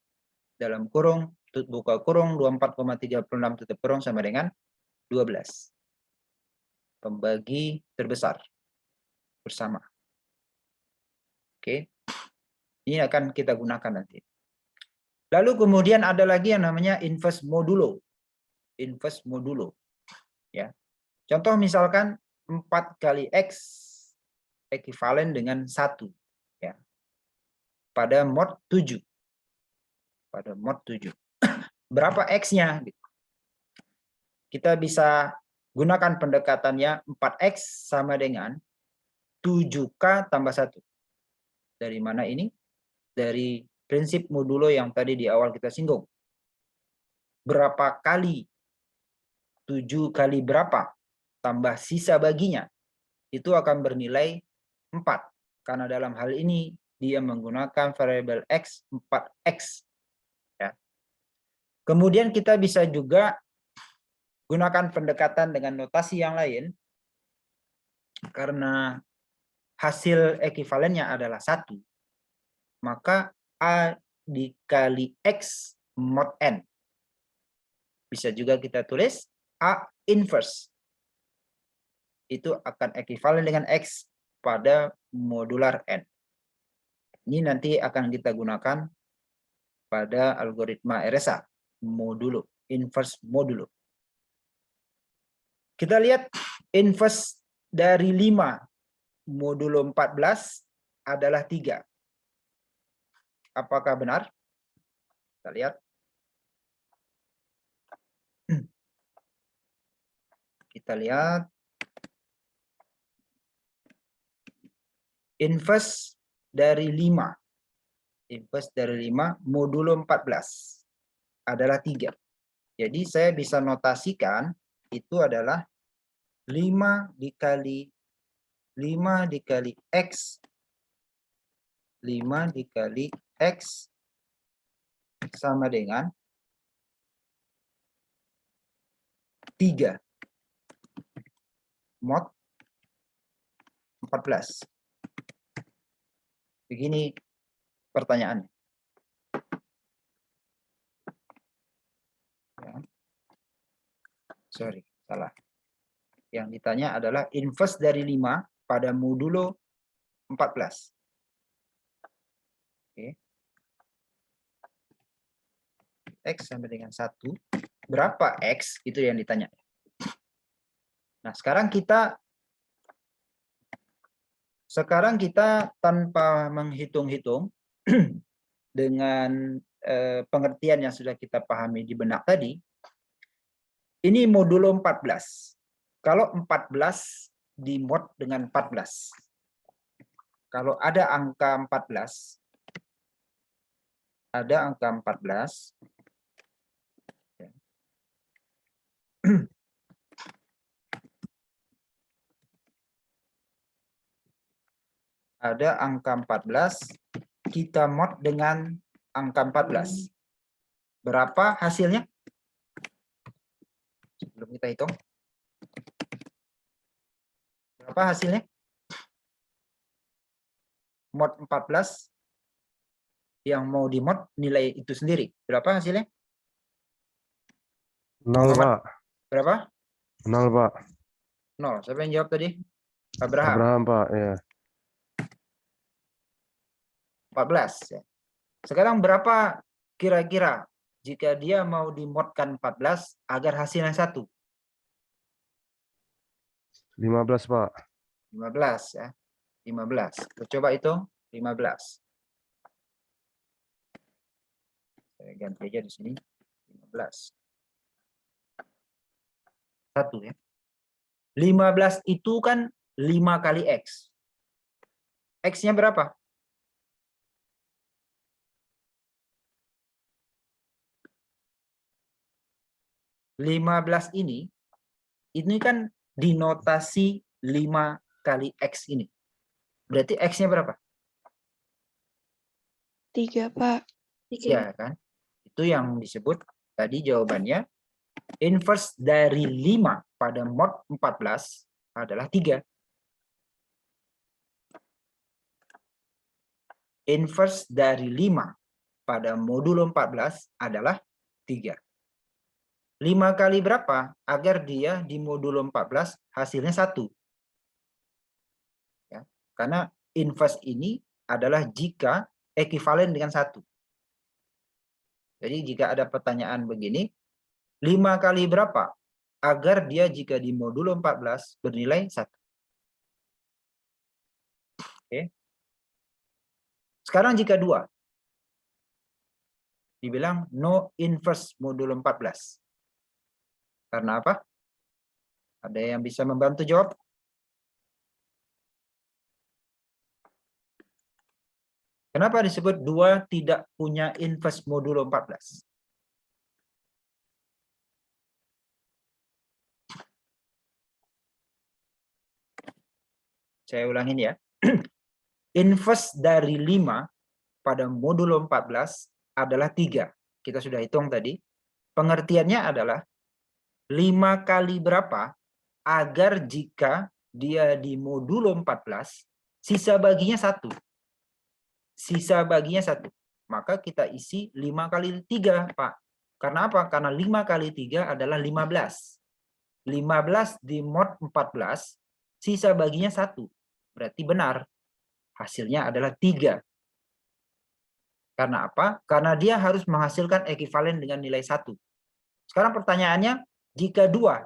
Dalam kurung, buka kurung, 24,36 tutup kurung sama dengan 12. Pembagi terbesar bersama. Oke. Ini akan kita gunakan nanti. Lalu kemudian ada lagi yang namanya inverse modulo. Inverse modulo. Ya. Contoh misalkan 4 kali X ekuivalen dengan 1. Ya. Pada mod 7. Pada mod 7. Berapa X-nya? Kita bisa gunakan pendekatannya 4X sama dengan 7K tambah 1. Dari mana ini? Dari prinsip modulo yang tadi di awal kita singgung. Berapa kali 7 kali berapa tambah sisa baginya itu akan bernilai 4. Karena dalam hal ini dia menggunakan variabel X 4X. Ya. Kemudian kita bisa juga gunakan pendekatan dengan notasi yang lain. Karena hasil ekuivalennya adalah 1. Maka A dikali X mod N. Bisa juga kita tulis A inverse. Itu akan ekuivalen dengan X pada modular N. Ini nanti akan kita gunakan pada algoritma RSA. Modulo. Inverse modulo. Kita lihat inverse dari 5 modulo 14 adalah 3. Apakah benar? Kita lihat. Kita lihat. Inverse dari 5. Inverse dari 5 modulo 14 adalah 3. Jadi saya bisa notasikan itu adalah 5 dikali X 5 dikali X sama dengan 3 mod 14. Begini pertanyaannya. Ya. Sorry, salah. Yang ditanya adalah inverse dari 5 pada modulo 14. Oke. X sampai dengan 1. Berapa X? Itu yang ditanya. Nah, sekarang kita tanpa menghitung-hitung dengan pengertian yang sudah kita pahami di benak tadi, ini modulo 14. Kalau 14 dimod dengan 14. Kalau ada angka 14, ada angka 14, kita mod dengan angka 14. Berapa hasilnya? Sebelum kita hitung. Berapa hasilnya? Mod 14 yang mau dimod nilai itu sendiri. Berapa hasilnya? 0, Pak. Berapa? 0, Pak. 0. Siapa yang jawab tadi? Abraham. Abraham, Pak. Ya. 14. Ya. Sekarang berapa kira-kira jika dia mau dimodkan 14 agar hasilnya 1? 15, Pak. 15 ya. 15. Kita coba hitung 15. Saya ganti aja di sini. 15. 1 ya. 15 itu kan 5 kali X. X-nya berapa? ini kan dinotasi 5 kali X ini. Berarti X-nya berapa? 3, Pak. Ya kan? Itu yang disebut tadi jawabannya. Inverse dari 5 pada mod 14 adalah 3. Inverse dari 5 pada modulo 14 adalah 3. 5 kali berapa agar dia di modulo 14 hasilnya 1? Ya, karena inverse ini adalah jika ekivalen dengan 1. Jadi jika ada pertanyaan begini, 5 kali berapa agar dia jika di modulo 14 bernilai 1? Oke. Sekarang jika 2, dibilang no inverse modulo 14. Karena apa? Ada yang bisa membantu jawab? Kenapa disebut 2 tidak punya inverse modulo 14? Saya ulangin ya. Inverse dari 5 pada modulo 14 adalah 3. Kita sudah hitung tadi. Pengertiannya adalah 5 kali berapa agar jika dia di modulo 14, sisa baginya 1. Sisa baginya 1. Maka kita isi 5 kali 3, Pak. Karena apa? Karena 5 kali 3 adalah 15. 15 di mod 14, sisa baginya 1. Berarti benar. Hasilnya adalah 3. Karena apa? Karena dia harus menghasilkan ekivalen dengan nilai 1. Sekarang pertanyaannya, jika 2,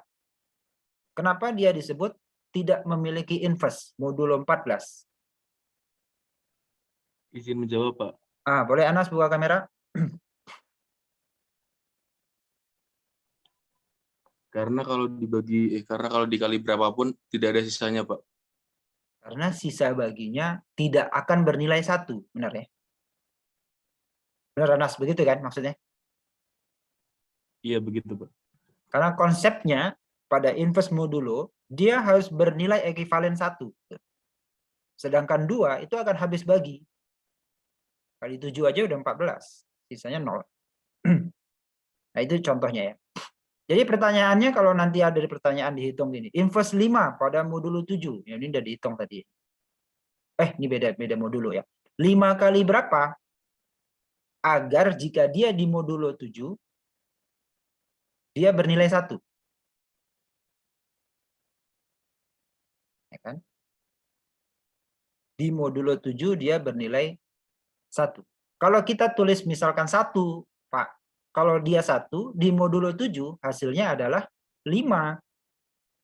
kenapa dia disebut tidak memiliki inverse modulo 14? Izin menjawab, Pak. Boleh Anas buka kamera? Karena kalau dikali berapapun tidak ada sisanya, Pak. Karena sisa baginya tidak akan bernilai 1, benar ya? Benar Anas, begitu kan maksudnya? Iya, begitu, Pak. Karena konsepnya pada inverse modulo, dia harus bernilai ekivalen 1. Sedangkan 2 itu akan habis bagi. Kali 7 aja udah 14. Sisanya 0. Nah itu contohnya ya. Jadi pertanyaannya kalau nanti ada pertanyaan dihitung gini. Inverse 5 pada modulo 7. Ya, ini udah dihitung tadi. Ini beda modulo ya. 5 kali berapa? Agar jika dia di modulo 7, dia bernilai 1. Ya kan? Di modulo 7 dia bernilai 1. Kalau kita tulis misalkan 1, Pak. Kalau dia 1, di modulo 7 hasilnya adalah 5.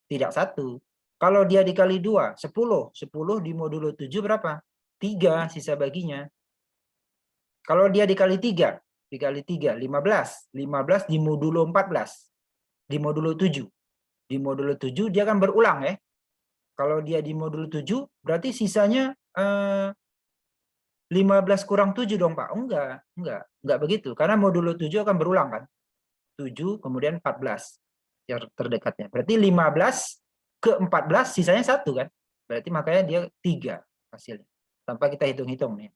Tidak 1. Kalau dia dikali 2, 10. 10 di modulo 7 berapa? 3 sisa baginya. Kalau dia dikali 3, 15. 15 di modulo 14. Di modulo 7. Di modulo 7 dia akan berulang ya. Kalau dia di modulo 7, berarti sisanya 15 kurang 7 dong, Pak. Oh, enggak begitu. Karena modulo 7 akan berulang kan. 7 kemudian 14 yang terdekatnya. Berarti 15 ke 14 sisanya 1 kan. Berarti makanya dia 3 hasilnya. Tanpa kita hitung-hitung nih.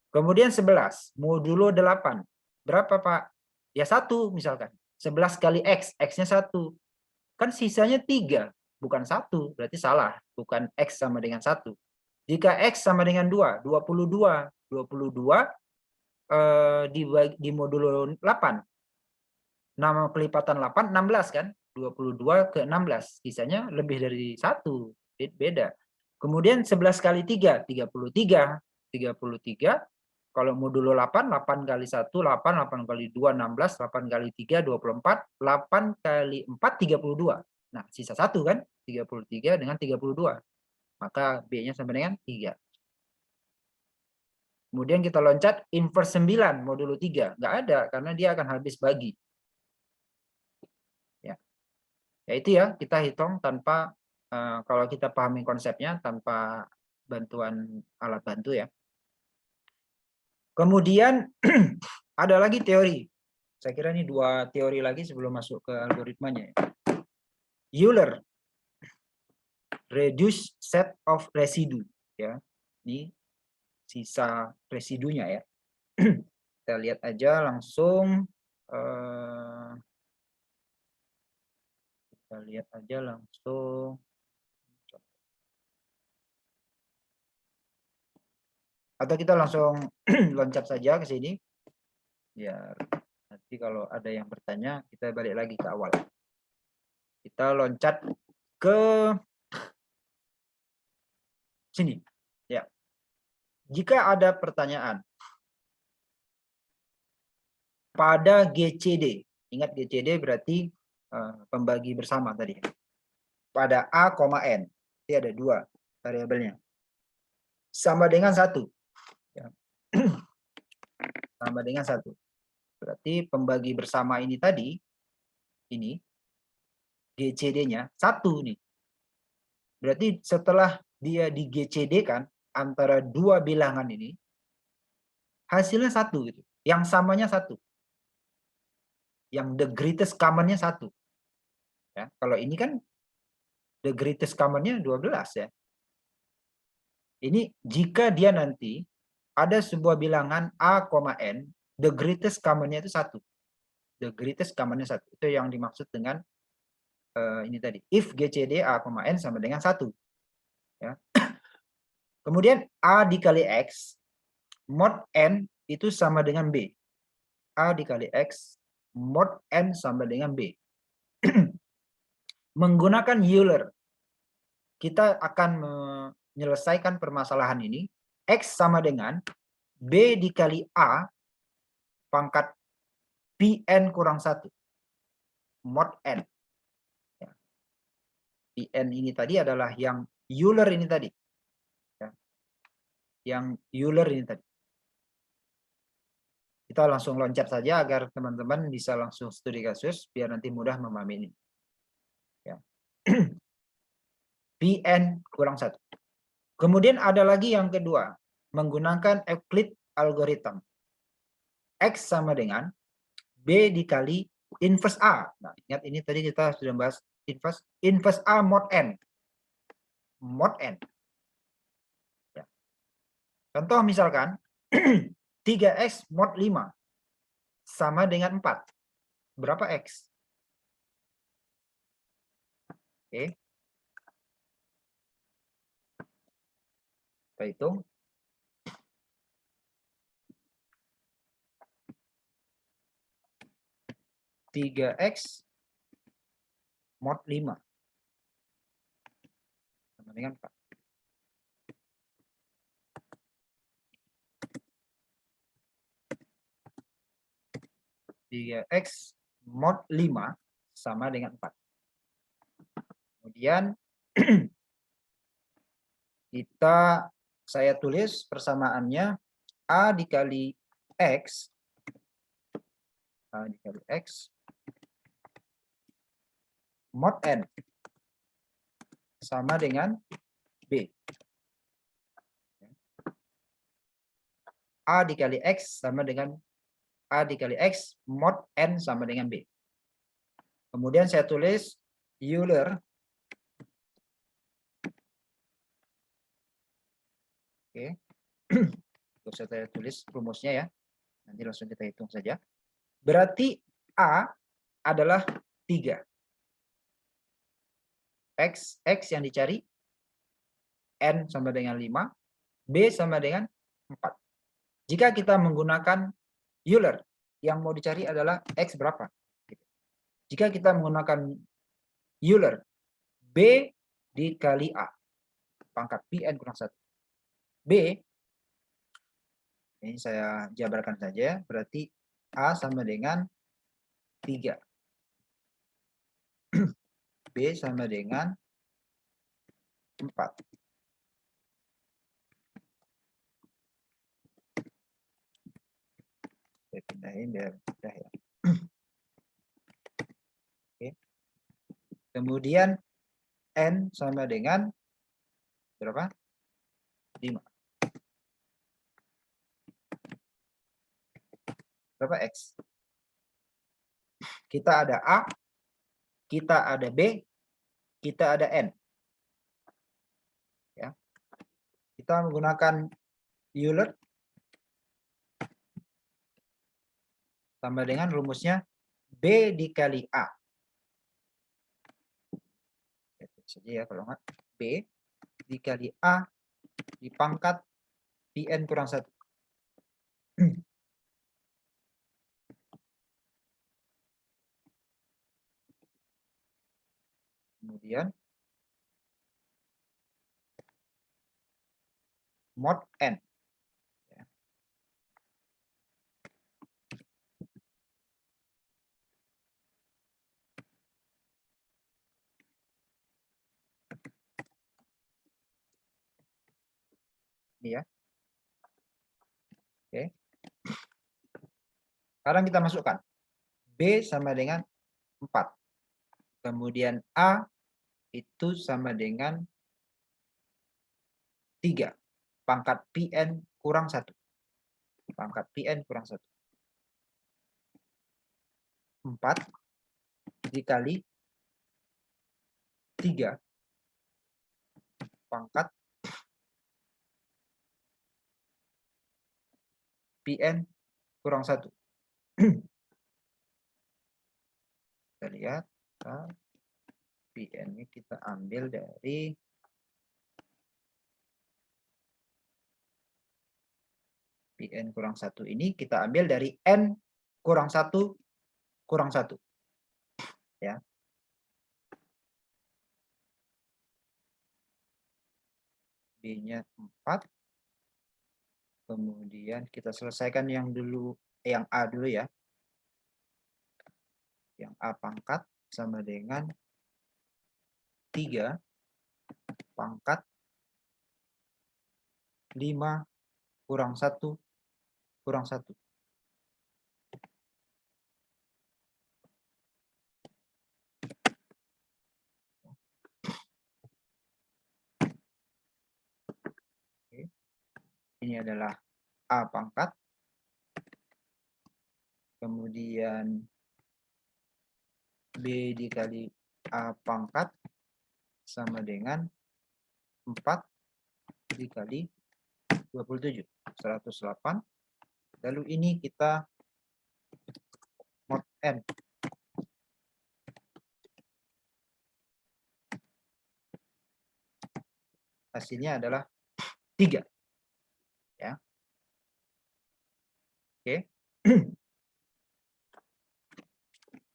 Kemudian 11, modulo 8. Berapa, Pak? Ya 1 misalkan. 11 kali X, X-nya 1. Kan sisanya 3, bukan 1. Berarti salah. Bukan X sama dengan 1. Jika X sama dengan 2, 22. 22 di modulo 8. Nama kelipatan 8, 16 kan? 22 ke 16. Sisanya lebih dari 1. Beda. Kemudian 11 kali 3, 33. 33. Kalau modulo 8, 8 kali 1, 8, 8 kali 2, 16, 8 kali 3, 24, 8 kali 4, 32. Nah, sisa 1 kan? 33 dengan 32. Maka B-nya sama dengan 3. Kemudian kita loncat inverse 9, modulo 3. Nggak ada, karena dia akan habis bagi. Ya itu ya, kita hitung tanpa, kalau kita pahami konsepnya, tanpa bantuan alat bantu ya. Kemudian ada lagi teori. Saya kira ini 2 teori lagi sebelum masuk ke algoritmanya. Euler reduce set of residue ya. Ini sisa residunya ya. Kita lihat aja langsung, atau kita langsung loncat saja ke sini. Biar nanti kalau ada yang bertanya, kita balik lagi ke awal. Kita loncat ke sini. Ya. Jika ada pertanyaan pada GCD, ingat GCD berarti pembagi bersama tadi. Pada A, N, ini ada 2 variabelnya. Sama dengan 1. Ya. Sama dengan 1. Berarti pembagi bersama ini tadi, ini GCD-nya 1 nih. Berarti setelah dia di GCD kan antara 2 bilangan ini, hasilnya 1 gitu. Yang samanya 1. Yang the greatest common-nya 1. Ya, kalau ini kan the greatest common-nya 12 ya. Ini jika dia nanti ada sebuah bilangan A, N, the greatest common-nya itu 1. The greatest common-nya 1. Itu yang dimaksud dengan ini tadi. If GCD A, N sama dengan 1. Ya. Kemudian A dikali X, mod N itu sama dengan B. A dikali X, mod N sama dengan B. Menggunakan Euler, kita akan menyelesaikan permasalahan ini. X sama dengan B dikali A pangkat Pn kurang 1. Mod N. Ya. Pn ini tadi adalah yang Euler ini tadi. Ya. Yang Euler ini tadi. Kita langsung loncat saja agar teman-teman bisa langsung studi kasus biar nanti mudah memahami ini. Ya. Pn kurang 1. Kemudian ada lagi yang kedua, menggunakan Euclid algorithm. X sama dengan B dikali inverse A. Nah, ingat ini tadi kita sudah bahas inverse A mod N. Mod N. Ya. Contoh misalkan 3X mod 5 sama dengan 4. Berapa X? Oke. Kita hitung. Tiga X mod 5 sama dengan 4. Tiga X mod 5 sama dengan 4. Kemudian saya tulis persamaannya A dikali X mod N sama dengan B. A dikali X sama dengan A dikali X mod N sama dengan B. Kemudian saya tulis Euler. Oke. Terus saya tulis rumusnya ya. Nanti langsung kita hitung saja. Berarti A adalah 3. X yang dicari, N sama dengan 5, B sama dengan 4. Jika kita menggunakan Euler, yang mau dicari adalah X berapa. Jika kita menggunakan Euler, B dikali A, pangkat Pn kurang 1. B, ini saya jabarkan saja, berarti A sama dengan 3. B sama dengan 4. Saya pindahin biar mudah ya. Oke. Kemudian N sama dengan berapa? 5. Berapa X? Kita ada A, kita ada B, kita ada N. Ya. Kita menggunakan Euler sama dengan rumusnya B dikali A. Saja ya kalau enggak. B dikali A dipangkat Pn kurang 1. Kemudian mod N. Ya. Ini ya. Oke. Sekarang kita masukkan. B sama dengan 4. Kemudian A itu sama dengan 3. Pangkat Pn kurang 1. Pangkat Pn kurang 1. 4 dikali 3 pangkat Pn kurang 1. Kita lihat. Pn-nya kita ambil dari Pn kurang 1 ini kita ambil dari N kurang 1 kurang 1. Ya. B-nya 4. Kemudian kita selesaikan yang A dulu ya. Yang A pangkat sama dengan 3 pangkat 5 kurang 1 kurang 1. Oke. Ini adalah A pangkat. Kemudian B dikali A pangkat sama dengan 4 dikali 27, 108. Lalu ini kita mod N. Hasilnya adalah 3. Ya. Oke.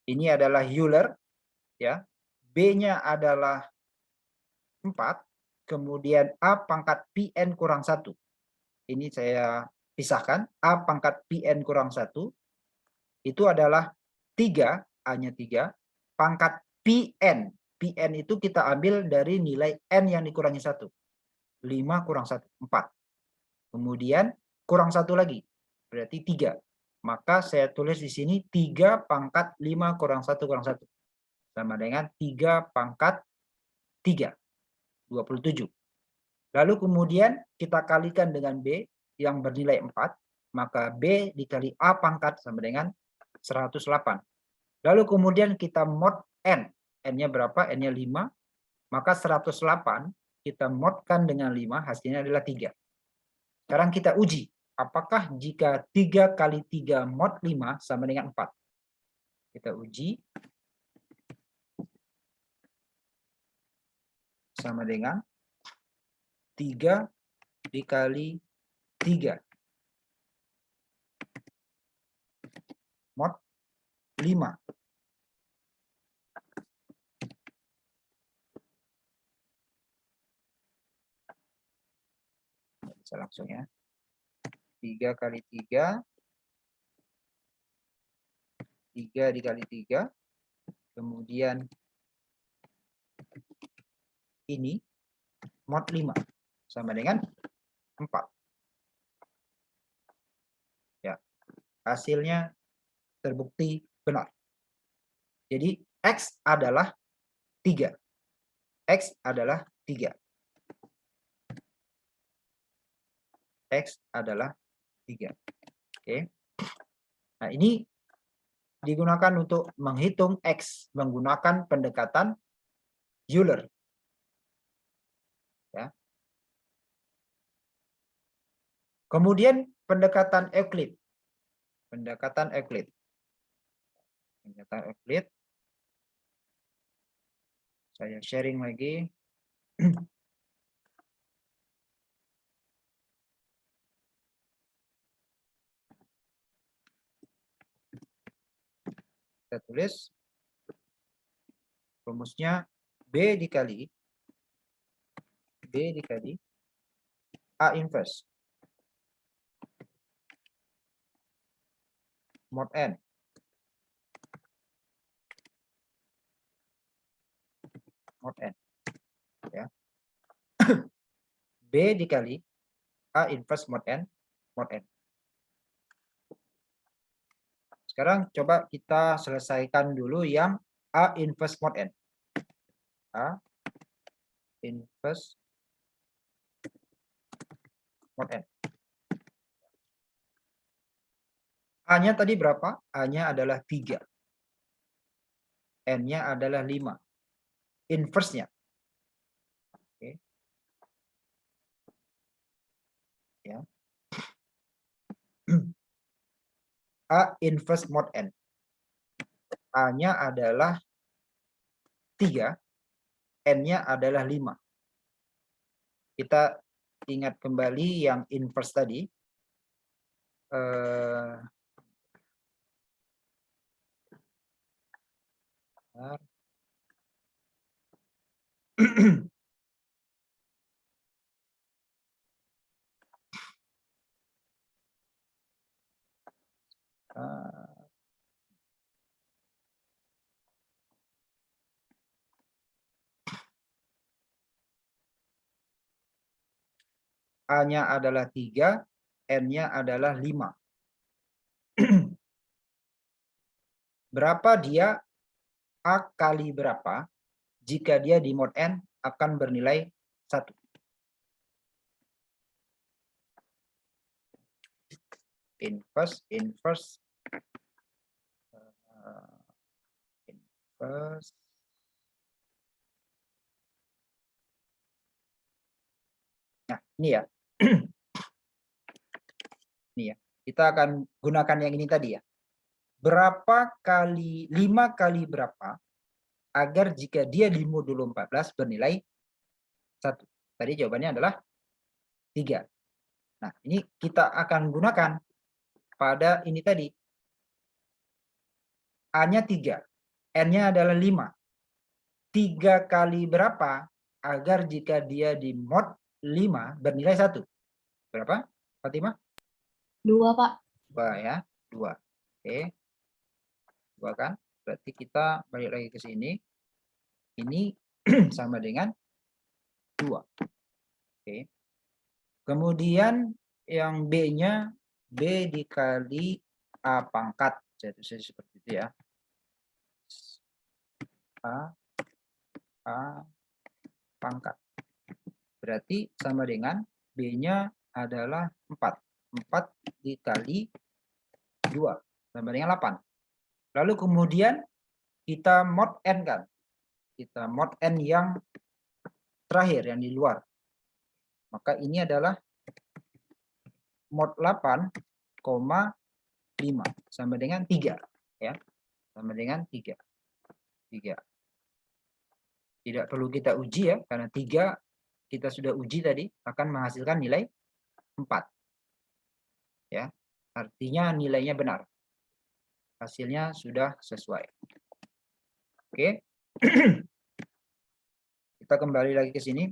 Ini adalah Euler, ya. B-nya adalah 4, kemudian A pangkat Pn kurang 1. Ini saya pisahkan, A pangkat Pn kurang 1, itu adalah 3, A-nya 3, pangkat Pn. Pn itu kita ambil dari nilai N yang dikurangi 1. 5 kurang 1, 4. Kemudian kurang 1 lagi, berarti 3. Maka saya tulis di sini 3 pangkat 5 kurang 1 kurang 1. Sama dengan 3 pangkat 3. 27. Lalu kemudian kita kalikan dengan B yang bernilai 4. Maka B dikali A pangkat sama dengan 108. Lalu kemudian kita mod N. N-nya berapa? N-nya 5. Maka 108 kita modkan dengan 5, hasilnya adalah 3. Sekarang kita uji. Apakah jika 3 kali 3 mod 5 sama dengan 4? Kita uji. Sama dengan 3 dikali 3 mod 5. Bisa langsung ya. 3 kali 3. 3 dikali 3. Kemudian ini mod 5 sama dengan 4. Ya, hasilnya terbukti benar. Jadi X adalah 3. X adalah 3. X adalah 3. Oke. Nah, ini digunakan untuk menghitung X menggunakan pendekatan Euler. Ya. Kemudian pendekatan Euclid. Pendekatan Euclid. Pendekatan Euclid. Saya sharing lagi. Kita tulis rumusnya B dikali A inverse mod N ya. B dikali A inverse mod N. Sekarang coba kita selesaikan dulu yang A inverse mod N. A inverse mod N. A-nya tadi berapa? A-nya adalah 3. N-nya adalah 5. Inverse-nya. Oke. Ya. A inverse mod N. A-nya adalah 3. N-nya adalah 5. Kita ingat kembali yang inverse tadi. A-nya adalah 3, N-nya adalah 5. Berapa dia A kali berapa jika dia di mod N akan bernilai 1. Inverse. Nah, ini ya. Ini ya. Kita akan gunakan yang ini tadi ya. Berapa kali 5 kali berapa agar jika dia di modulo 14 bernilai 1. Tadi jawabannya adalah 3. Nah, ini kita akan gunakan pada ini tadi. A-nya 3, N-nya adalah 5. 3 kali berapa agar jika dia di mod 5 bernilai 1? Berapa, Fatimah? 2, Pak. 2 ya, 2. Oke. 2 kan? Berarti kita balik lagi ke sini. Ini sama dengan 2. Oke. Kemudian yang B-nya B dikali A pangkat. Jadi seperti itu ya. A pangkat. Berarti sama dengan B-nya adalah 4. 4 dikali 2 sama dengan 8. Lalu kemudian kita mod N kan. Kita mod N yang terakhir, yang di luar. Maka ini adalah mod 8,5 sama dengan 3 ya. Sama dengan 3. Tidak perlu kita uji ya, karena 3 kita sudah uji tadi akan menghasilkan nilai 4. Ya. Artinya nilainya benar. Hasilnya sudah sesuai. Oke. Kita kembali lagi ke sini.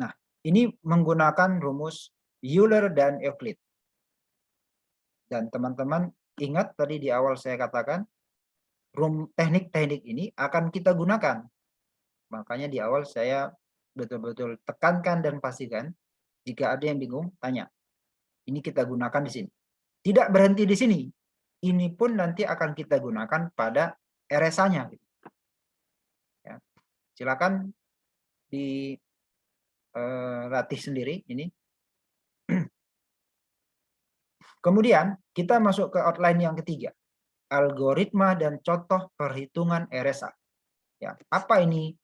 Nah, ini menggunakan rumus Euler dan Euclid. Dan teman-teman ingat tadi di awal saya katakan teknik-teknik ini akan kita gunakan. Makanya di awal saya betul-betul tekankan dan pastikan jika ada yang bingung tanya. Ini kita gunakan di sini. Tidak berhenti di sini. Ini pun nanti akan kita gunakan pada RSA-nya. Ya. Silakan dilatih sendiri ini. Kemudian kita masuk ke outline yang ketiga, algoritma dan contoh perhitungan RSA. Ya, apa ini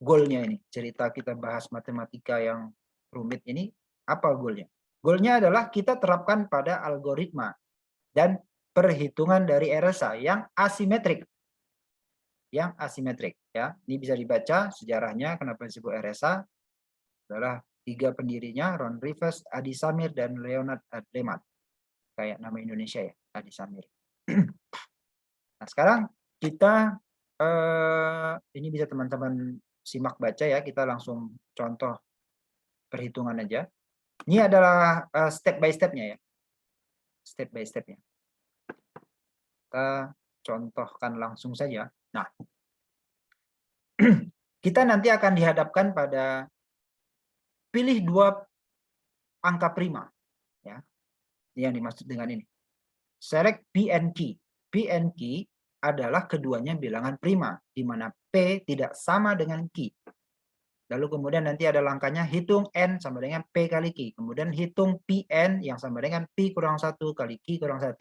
goalnya ini? Cerita kita bahas matematika yang rumit ini, apa goalnya? Goalnya adalah kita terapkan pada algoritma dan perhitungan dari RSA yang asimetrik. Yang asimetrik ya. Ini bisa dibaca sejarahnya kenapa disebut RSA. Adalah 3 pendirinya, Ron Rivers, Adi Samir, dan Leonard Lehman. Kayak nama Indonesia ya, Adi Samir. Nah, sekarang kita ini bisa teman-teman simak baca ya, kita langsung contoh perhitungan aja. Ini adalah step by step-nya ya. Step by step-nya. Kita contohkan langsung saja. Nah, kita nanti akan dihadapkan pada pilih 2 angka prima. Ya. Yang dimaksud dengan ini. Select P and Q. P and Q adalah keduanya bilangan prima, di mana P tidak sama dengan Q. Lalu kemudian nanti ada langkahnya hitung N sama dengan P kali Q. Kemudian hitung Pn yang sama dengan P kurang 1 kali Q kurang 1.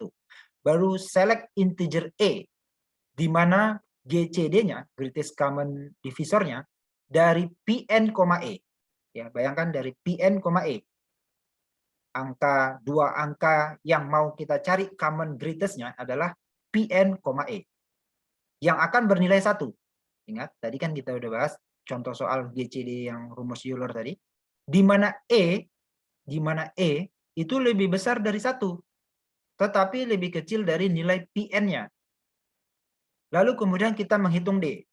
Baru select integer E, di mana GCD-nya, greatest common divisornya, dari Pn, E. Ya, bayangkan dari Pn, E. Angka 2 angka yang mau kita cari common greatest-nya adalah Pn, E. Yang akan bernilai 1. Ingat, tadi kan kita udah bahas contoh soal GCD yang rumus Euler tadi. Di mana E itu lebih besar dari 1. Tetapi lebih kecil dari nilai Pn-nya. Lalu kemudian kita menghitung D.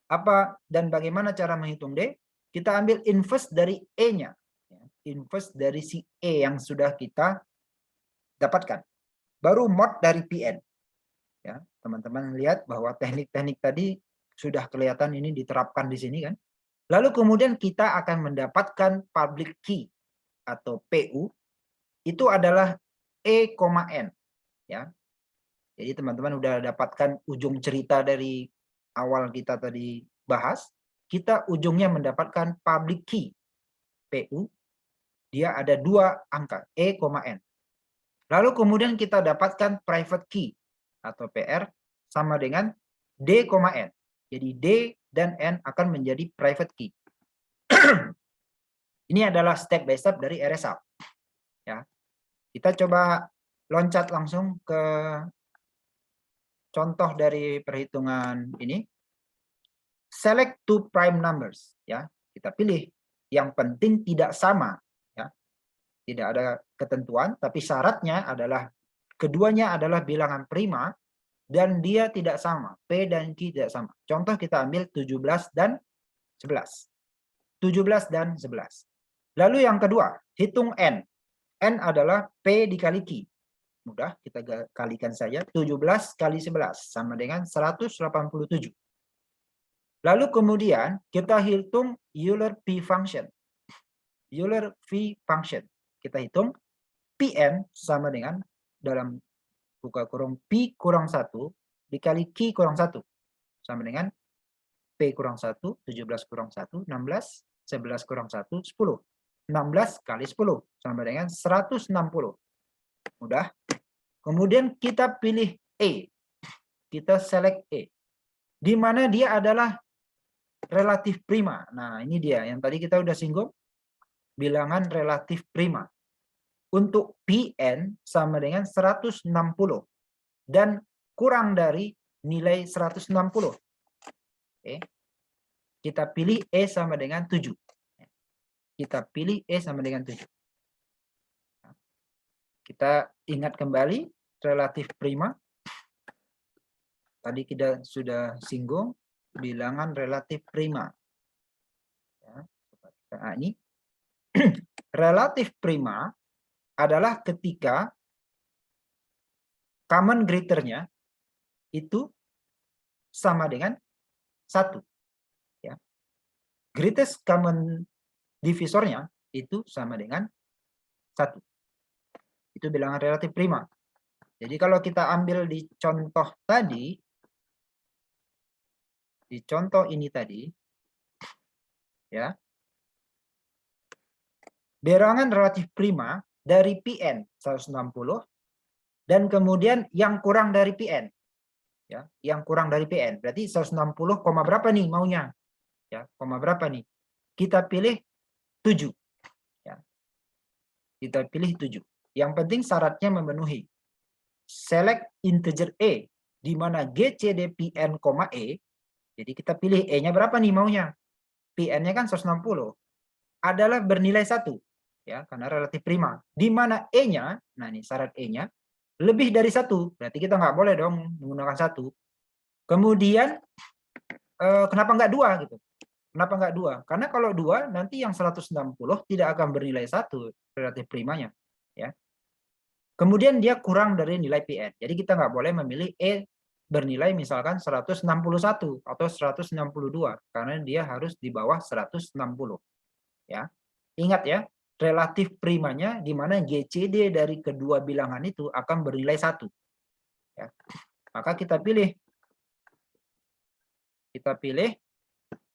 Apa dan bagaimana cara menghitung D? Kita ambil inverse dari E-nya. Inverse dari si E yang sudah kita dapatkan. Baru mod dari Pn. Ya, teman-teman lihat bahwa teknik-teknik tadi sudah kelihatan ini diterapkan di sini kan. Lalu kemudian kita akan mendapatkan public key atau PU. Itu adalah E,N. Ya. Jadi teman-teman udah dapatkan ujung cerita dari awal kita tadi bahas. Kita ujungnya mendapatkan public key PU. Dia ada 2 angka, E,N. Lalu kemudian kita dapatkan private key atau PR sama dengan D,N. Jadi D dan N akan menjadi private key. Ini adalah step by step dari RSA. Ya. Kita coba loncat langsung ke contoh dari perhitungan ini. Select 2 prime numbers. Ya, kita pilih Yang penting tidak sama. Ya. Tidak ada ketentuan, tapi syaratnya adalah keduanya adalah bilangan prima dan dia tidak sama. P dan Q tidak sama. Contoh kita ambil 17 dan 11. 17 dan 11. Lalu yang kedua, hitung N. N adalah P dikali Q. Mudah, kita kalikan saja. 17 kali 11 sama dengan 187. Lalu kemudian kita hitung Euler P function. Euler P function. Kita hitung Pn sama dengan dalam buka kurung P kurang 1 dikali Q kurang 1. Sama dengan P kurang 1, 17 kurang 1, 16, 11 kurang 1, 10. 16 kali 10 sama dengan 160. Mudah. Kemudian kita pilih E. Kita select E. Di mana dia adalah relatif prima. Nah, ini dia yang tadi kita udah singgung. Bilangan relatif prima. Untuk Pn sama dengan 160. Dan kurang dari nilai 160. Oke. Kita pilih E sama dengan 7. Kita pilih E sama dengan 7. Kita ingat kembali relatif prima. Tadi kita sudah singgung bilangan relatif prima. Ya, nah, ini relatif prima adalah ketika common greater-nya itu sama dengan 1. Ya. Greatest common divisornya itu sama dengan 1. Itu bilangan relatif prima. Jadi kalau kita ambil di contoh tadi, di contoh ini tadi, ya, bilangan relatif prima dari Pn 160 dan kemudian yang kurang dari Pn, ya, yang kurang dari Pn berarti 160, berapa nih maunya, ya, berapa nih? Kita pilih 7, ya, kita pilih 7. Yang penting syaratnya memenuhi. Select integer E, di mana GCD Pn, E. Jadi kita pilih E-nya berapa nih maunya? Pn-nya kan 160. Adalah bernilai 1. Ya, karena relatif prima. Di mana E-nya, nah ini syarat E-nya, lebih dari 1. Berarti kita nggak boleh dong menggunakan 1. Kemudian, kenapa nggak 2 gitu? Kenapa nggak 2? Karena kalau 2, nanti yang 160 tidak akan bernilai 1 relatif primanya. Ya. Kemudian dia kurang dari nilai Pn. Jadi kita nggak boleh memilih E bernilai misalkan 161 atau 162 karena dia harus di bawah 160. Ya. Ingat ya, relatif primanya di mana GCD dari kedua bilangan itu akan bernilai 1. Ya. Maka kita pilih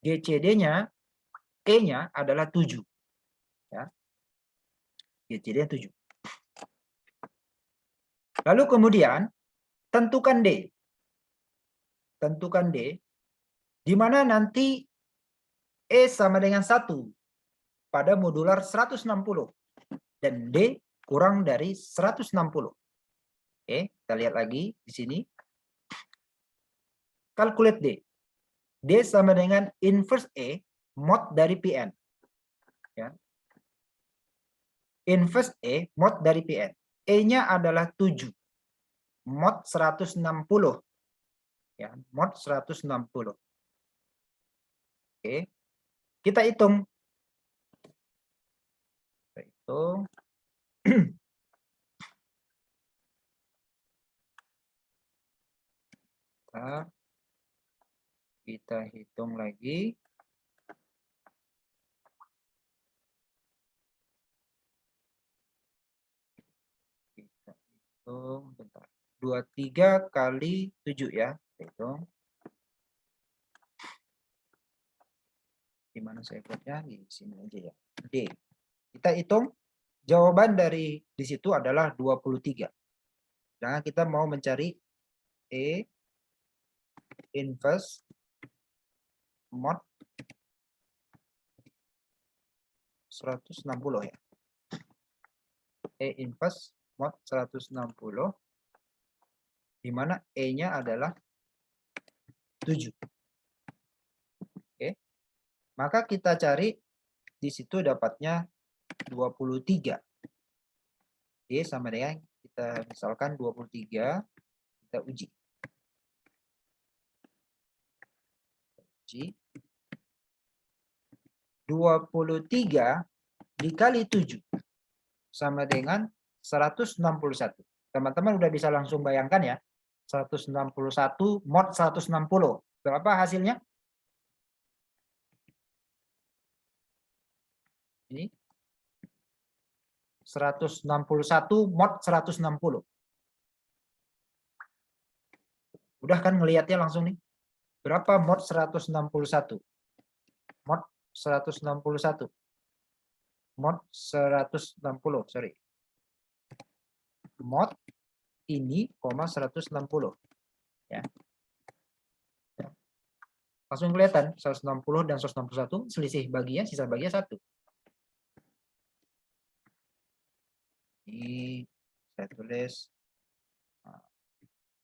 GCD-nya, E-nya adalah 7. Ya. GCD-nya 7. Lalu kemudian tentukan D. Tentukan D, di mana nanti E sama dengan 1 pada modular 160 dan D kurang dari 160. Oke, kita lihat lagi di sini. Calculate D. D sama dengan inverse E mod dari Pn. Ya. Inverse E mod dari Pn. E-nya adalah 7. Mod 160. Ya, mod 160. Oke. Kita hitung. Kita hitung. Kita hitung lagi. Bentar. 23 kali 7 ya. Hitung. Di mana saya buatnya? Di sini aja ya. D. Kita hitung. Jawaban dari di situ adalah 23. Nah, kita mau mencari E inverse mod 160 ya. E inverse mod 160 di mana E-nya adalah 7. Oke. Maka kita cari di situ dapatnya 23. Oke, sama dengan kita misalkan 23, kita uji. Uji. 23 dikali 7 sama dengan 161. Teman-teman udah bisa langsung bayangkan ya. 161 mod 160. Berapa hasilnya? Ini 161 mod 160. Udah kan ngelihatnya langsung nih. Berapa mod 161? Mod 161. Mod 160, sorry. Mod ini, 160. Ya. Langsung kelihatan 160 dan 161 selisih bagian, sisa bagian 1. Ini saya tulis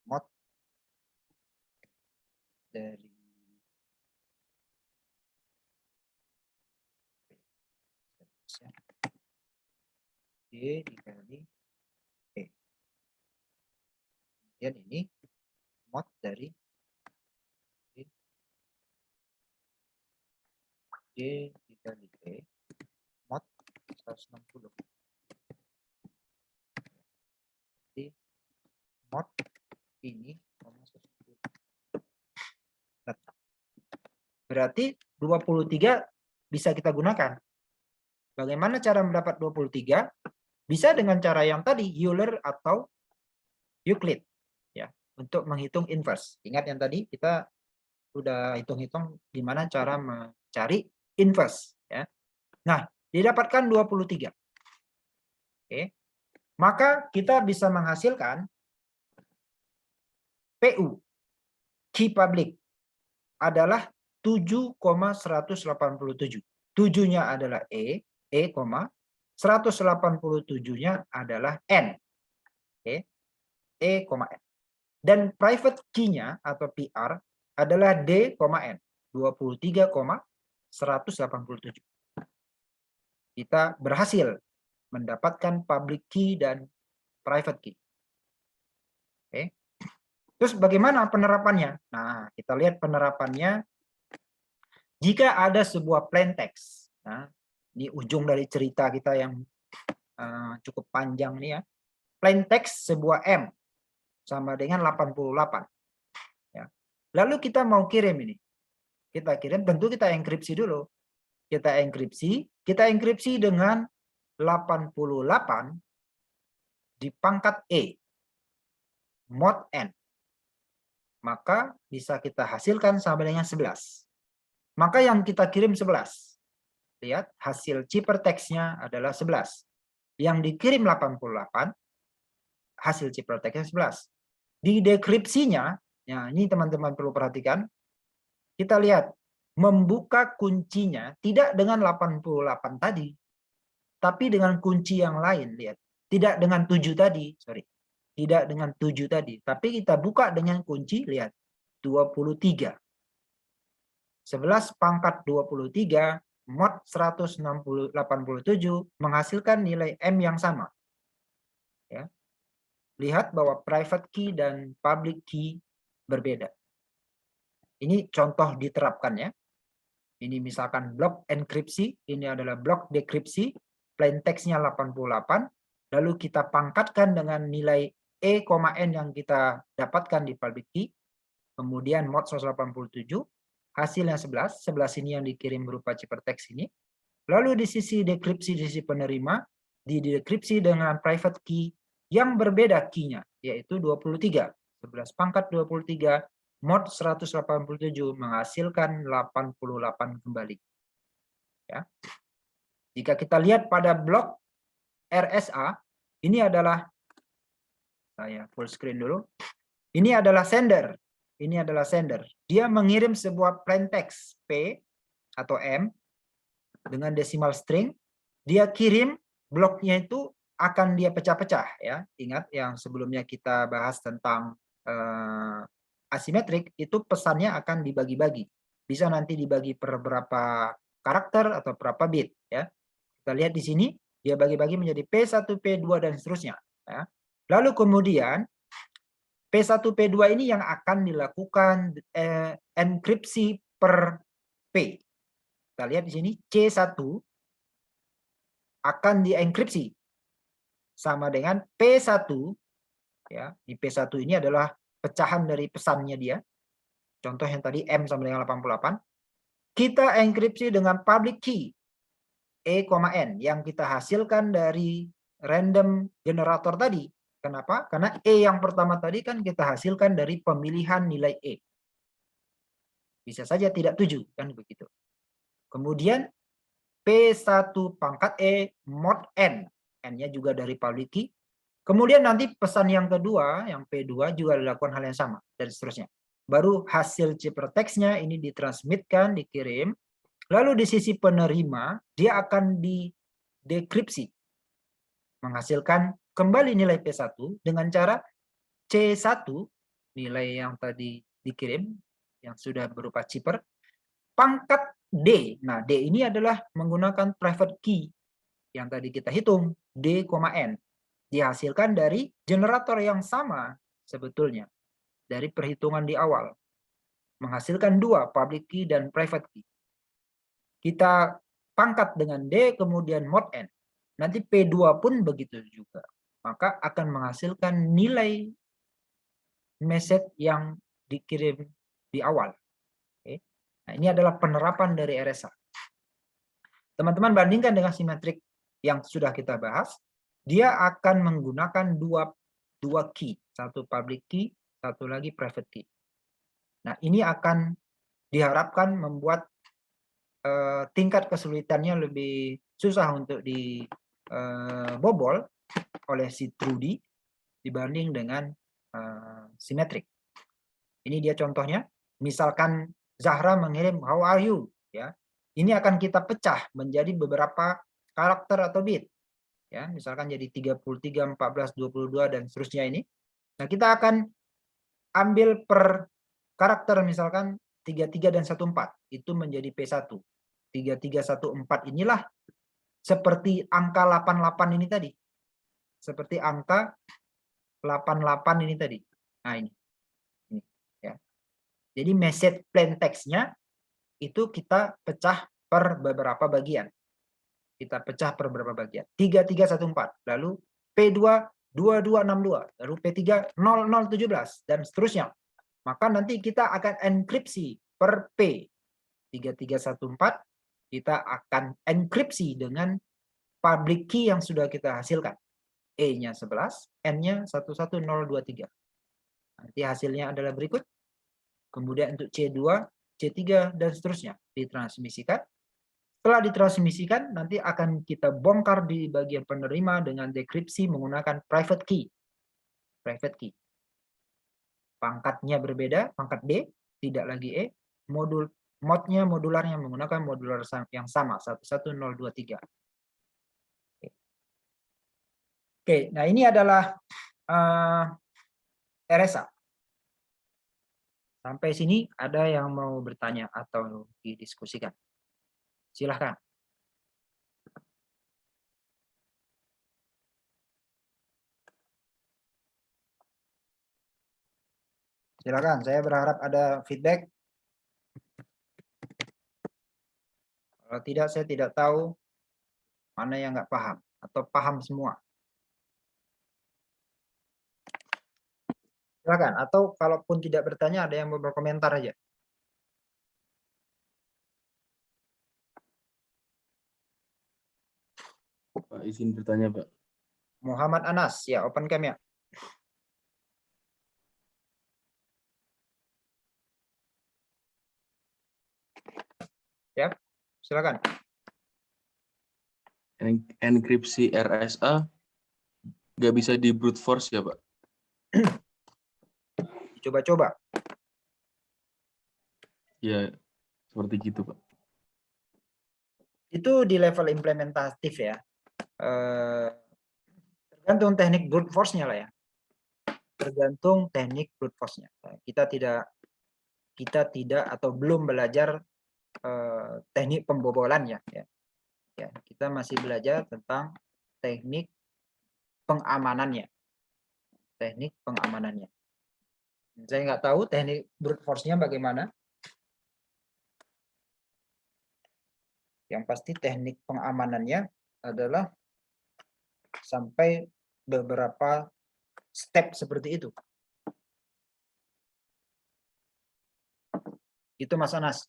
mod dari D dikali E. Kemudian ini mod dari D dikali E mod 160. Jadi mod ini 160. Berarti 23 bisa kita gunakan. Bagaimana cara mendapat 23? Bisa dengan cara yang tadi, Euler atau Euclid, ya, untuk menghitung inverse. Ingat yang tadi kita sudah hitung-hitung gimana cara mencari inverse, ya. Nah, didapatkan 23. Oke. Maka kita bisa menghasilkan PU, key public, adalah 7,187. 7-nya adalah E, 187-nya adalah N. Oke. E, N. Dan private key-nya atau PR adalah D, N. 23,187. Kita berhasil mendapatkan public key dan private key. Oke. Terus bagaimana penerapannya? Nah, kita lihat penerapannya. Jika ada sebuah plain text, nah, ini ujung dari cerita kita yang cukup panjang nih ya. Plain text sebuah M sama dengan 88. Ya. Lalu kita mau kirim ini. Kita kirim, tentu kita enkripsi dulu. Kita enkripsi dengan 88 di pangkat E. Mod N. Maka bisa kita hasilkan sama dengan 11. Maka yang kita kirim 11. Lihat, hasil ciphertext-nya adalah 11. Yang dikirim 88, hasil ciphertext-nya 11. Di dekripsinya, ya ini teman-teman perlu perhatikan, kita lihat, membuka kuncinya tidak dengan 88 tadi, tapi dengan kunci yang lain. Lihat, tidak dengan 7 tadi, sorry. Tidak dengan 7 tadi, tapi kita buka dengan kunci, lihat, 23. 11 pangkat 23 mod 187 menghasilkan nilai M yang sama. Ya. Lihat bahwa private key dan public key berbeda. Ini contoh diterapkannya. Ini misalkan blok enkripsi, ini adalah blok dekripsi, plain text-nya 88, lalu kita pangkatkan dengan nilai E, N yang kita dapatkan di public key, kemudian mod 187, hasilnya 11 ini yang dikirim berupa ciphertext ini. Lalu di sisi dekripsi, di sisi penerima, didekripsi dengan private key yang berbeda key-nya, yaitu 23. 11 pangkat 23, mod 187 menghasilkan 88 kembali. Ya. Jika kita lihat pada blok RSA, ini adalah, saya full screen dulu, ini adalah sender. Ini adalah sender. Dia mengirim sebuah plain text P atau M dengan decimal string. Dia kirim, bloknya itu akan dia pecah-pecah ya. Ingat yang sebelumnya kita bahas tentang asimetrik, itu pesannya akan dibagi-bagi. Bisa nanti dibagi per berapa karakter atau berapa bit ya. Kita lihat di sini dia bagi-bagi menjadi P1, P2 dan seterusnya ya. Lalu kemudian P1, P2 ini yang akan dilakukan enkripsi per P. Kita lihat di sini C1 akan dienkripsi sama dengan P1 ya. Di P1 ini adalah pecahan dari pesannya dia. Contoh yang tadi M sama dengan 88. Kita enkripsi dengan public key E,N yang kita hasilkan dari random generator tadi. Kenapa? Karena E yang pertama tadi kan kita hasilkan dari pemilihan nilai E. Bisa saja tidak 7 kan begitu. Kemudian P1 pangkat E mod N. N-nya juga dari public key. Kemudian nanti pesan yang kedua, yang P2 juga dilakukan hal yang sama dan seterusnya. Baru hasil ciphertextnya ini ditransmitkan, dikirim. Lalu di sisi penerima, dia akan didekripsi. Menghasilkan kembali nilai P1 dengan cara C1, nilai yang tadi dikirim, yang sudah berupa cipher, pangkat D. Nah, D ini adalah menggunakan private key yang tadi kita hitung, D,N. Dihasilkan dari generator yang sama sebetulnya. Dari perhitungan di awal. Menghasilkan dua, public key dan private key. Kita pangkat dengan D, kemudian mod N. Nanti P2 pun begitu juga. Maka akan menghasilkan nilai message yang dikirim di awal. Oke. Nah, ini adalah penerapan dari RSA. Teman-teman bandingkan dengan simetrik yang sudah kita bahas. Dia akan menggunakan dua key. Satu public key, satu lagi private key. Nah, ini akan diharapkan membuat tingkat kesulitannya lebih susah untuk dibobol oleh si Trudy dibanding dengan simetrik. Ini dia contohnya. Misalkan Zahra mengirim how are you ya. Ini akan kita pecah menjadi beberapa karakter atau bit. Ya, misalkan jadi 33, 14, 22 dan seterusnya ini. Nah, kita akan ambil per karakter misalkan 33 dan 14 itu menjadi P1. 3314 inilah seperti angka 88 ini tadi. Seperti angka 88 ini tadi. Nah, ini ya. Jadi message plain text-nya itu kita pecah per beberapa bagian. Kita pecah per beberapa bagian. 3314, lalu P2 2262, lalu P3 0017 dan seterusnya. Maka nanti kita akan enkripsi per P 3314, kita akan enkripsi dengan public key yang sudah kita hasilkan. E-nya 11, N-nya 11023. Nanti hasilnya adalah berikut. Kemudian untuk C2, C3 dan seterusnya ditransmisikan. Setelah ditransmisikan, nanti akan kita bongkar di bagian penerima dengan dekripsi menggunakan private key. Private key. Pangkatnya berbeda, pangkat D, tidak lagi E. Modnya, modularnya menggunakan modular yang sama, 11023. Oke, nah ini adalah RSA. Sampai sini ada yang mau bertanya atau didiskusikan? Silahkan. Silakan, saya berharap ada feedback. Kalau tidak, saya tidak tahu mana yang nggak paham atau paham semua. Silakan, atau kalaupun tidak bertanya, ada yang mau berkomentar aja. Pak, izin bertanya, Pak. Muhammad Anas, ya, open cam ya. Ya, silakan. Enkripsi RSA nggak bisa di brute force ya, Pak? Coba-coba. Ya, seperti gitu, Pak. Itu di level implementatif ya. Tergantung teknik brute force-nya lah ya. Tergantung teknik brute force-nya. Kita tidak atau belum belajar teknik pembobolan ya. Ya, kita masih belajar tentang teknik pengamanannya. Teknik pengamanannya. Saya nggak tahu teknik brute force-nya bagaimana. Yang pasti teknik pengamanannya adalah sampai beberapa step seperti itu. Itu Mas Anas.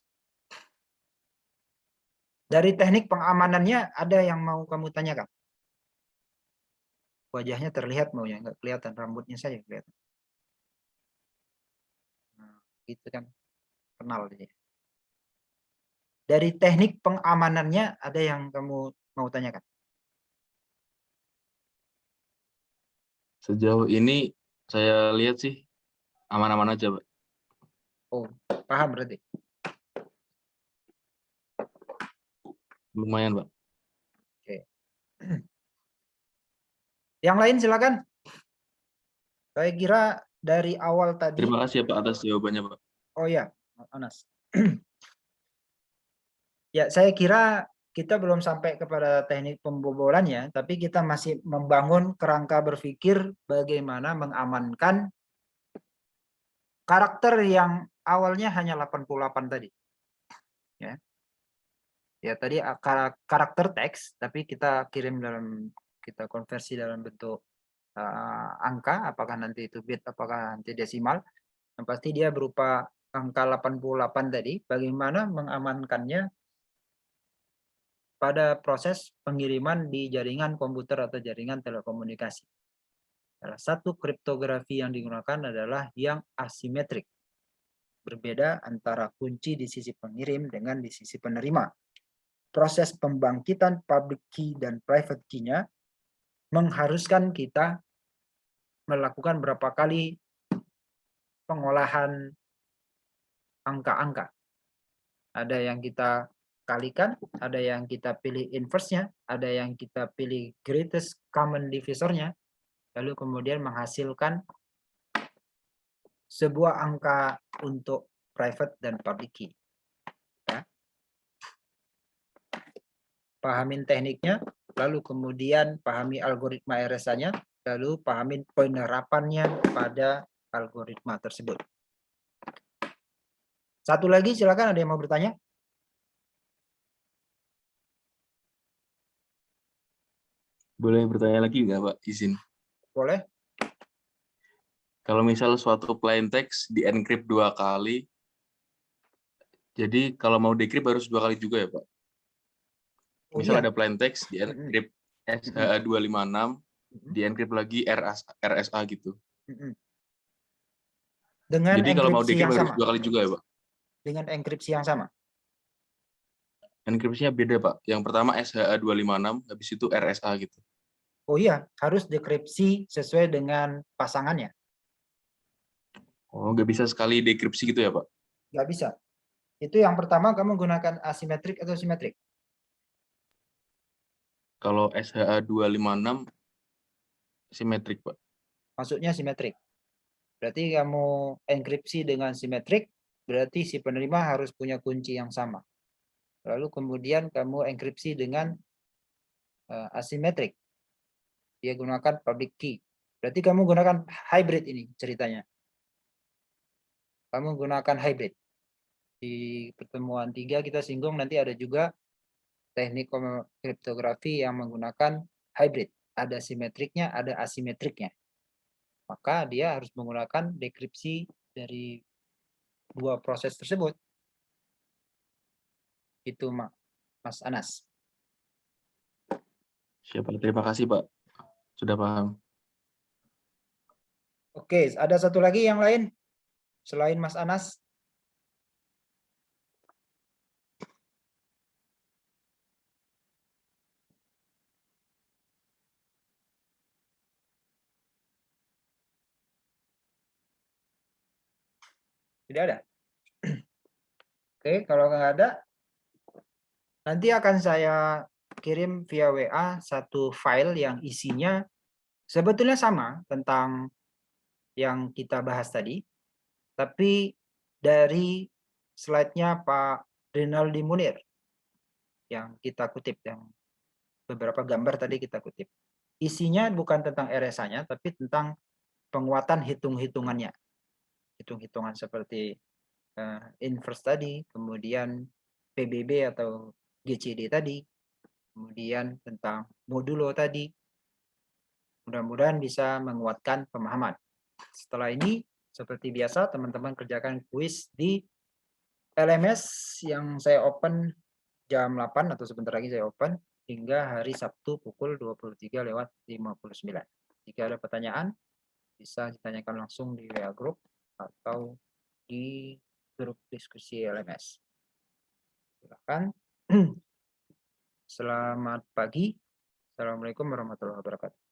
Dari teknik pengamanannya ada yang mau kamu tanyakan? Wajahnya terlihat maunya, nggak kelihatan, rambutnya saja kelihatan. Nah, gitu kan, kenal dia. Dari teknik pengamanannya ada yang kamu mau tanyakan? Sejauh ini saya lihat sih aman-aman aja, Pak. Oh, paham berarti. Lumayan, Pak. Oke. Yang lain silakan. Saya kira dari awal tadi. Terima kasih ya Pak atas jawabannya, Pak. Oh ya, Anas. Ya, saya kira kita belum sampai kepada teknik pembobolannya, tapi kita masih membangun kerangka berpikir bagaimana mengamankan karakter yang awalnya hanya 88 tadi. Ya. Ya, tadi karakter teks, tapi kita kirim kita konversi dalam bentuk angka, apakah nanti itu bit, apakah nanti desimal. Yang pasti dia berupa angka 88 tadi, bagaimana mengamankannya pada proses pengiriman di jaringan komputer atau jaringan telekomunikasi. Salah satu kriptografi yang digunakan adalah yang asimetrik. Berbeda antara kunci di sisi pengirim dengan di sisi penerima. Proses pembangkitan public key dan private key-nya mengharuskan kita melakukan berapa kali pengolahan angka-angka. Ada yang kita kalikan, ada yang kita pilih inverse-nya, ada yang kita pilih greatest common divisor-nya, lalu kemudian menghasilkan sebuah angka untuk private dan public key. Ya. Pahamin tekniknya, lalu kemudian pahami algoritma RSA-nya, lalu pahamin penerapannya pada algoritma tersebut. Satu lagi, silakan, ada yang mau bertanya? Boleh bertanya lagi nggak, Pak? Izin. Boleh. Kalau misal suatu plain text di-encrypt 2 kali, jadi kalau mau decrypt harus 2 kali juga ya, Pak? Oh, Misal iya. ada plain text di-encrypt SHA-256, di-encrypt lagi RSA gitu. Dengan jadi kalau mau enkripsi decrypt yang harus sama. 2 kali juga ya, Pak? Dengan enkripsi yang sama. Enkripsinya beda, Pak. Yang pertama SHA-256, habis itu RSA gitu. Oh iya, harus dekripsi sesuai dengan pasangannya. Oh, nggak bisa sekali dekripsi gitu ya, Pak? Nggak bisa. Itu yang pertama, kamu gunakan asimetrik atau simetrik? Kalau SHA-256, simetrik, Pak. Maksudnya simetrik. Berarti kamu enkripsi dengan simetrik, berarti si penerima harus punya kunci yang sama. Lalu kemudian kamu enkripsi dengan asimetrik. Dia gunakan public key. Berarti kamu gunakan hybrid ini ceritanya. Kamu gunakan hybrid. Di pertemuan 3 kita singgung, nanti ada juga teknik kriptografi yang menggunakan hybrid. Ada simetriknya, ada asimetriknya. Maka dia harus menggunakan dekripsi dari 2 proses tersebut. Itu Mas Anas. Siapa? Terima kasih, Pak. Sudah paham. Oke, ada satu lagi yang lain selain Mas Anas? Tidak ada. Oke, kalau nggak ada, nanti akan saya kirim via WA satu file yang isinya sebetulnya sama tentang yang kita bahas tadi, tapi dari slide-nya Pak Rinaldi Munir yang kita kutip, yang beberapa gambar tadi kita kutip. Isinya bukan tentang RSA-nya, tapi tentang penguatan hitung-hitungannya. Hitung-hitungan seperti inverse tadi, kemudian PBB atau GCD tadi, kemudian tentang modulo tadi. Mudah-mudahan bisa menguatkan pemahaman. Setelah ini, seperti biasa, teman-teman kerjakan kuis di LMS yang saya open jam 8 atau sebentar lagi saya open hingga hari Sabtu pukul 23:59. Jika ada pertanyaan, bisa ditanyakan langsung di WA Group atau di grup diskusi LMS. Silakan. Selamat pagi. Assalamualaikum warahmatullahi wabarakatuh.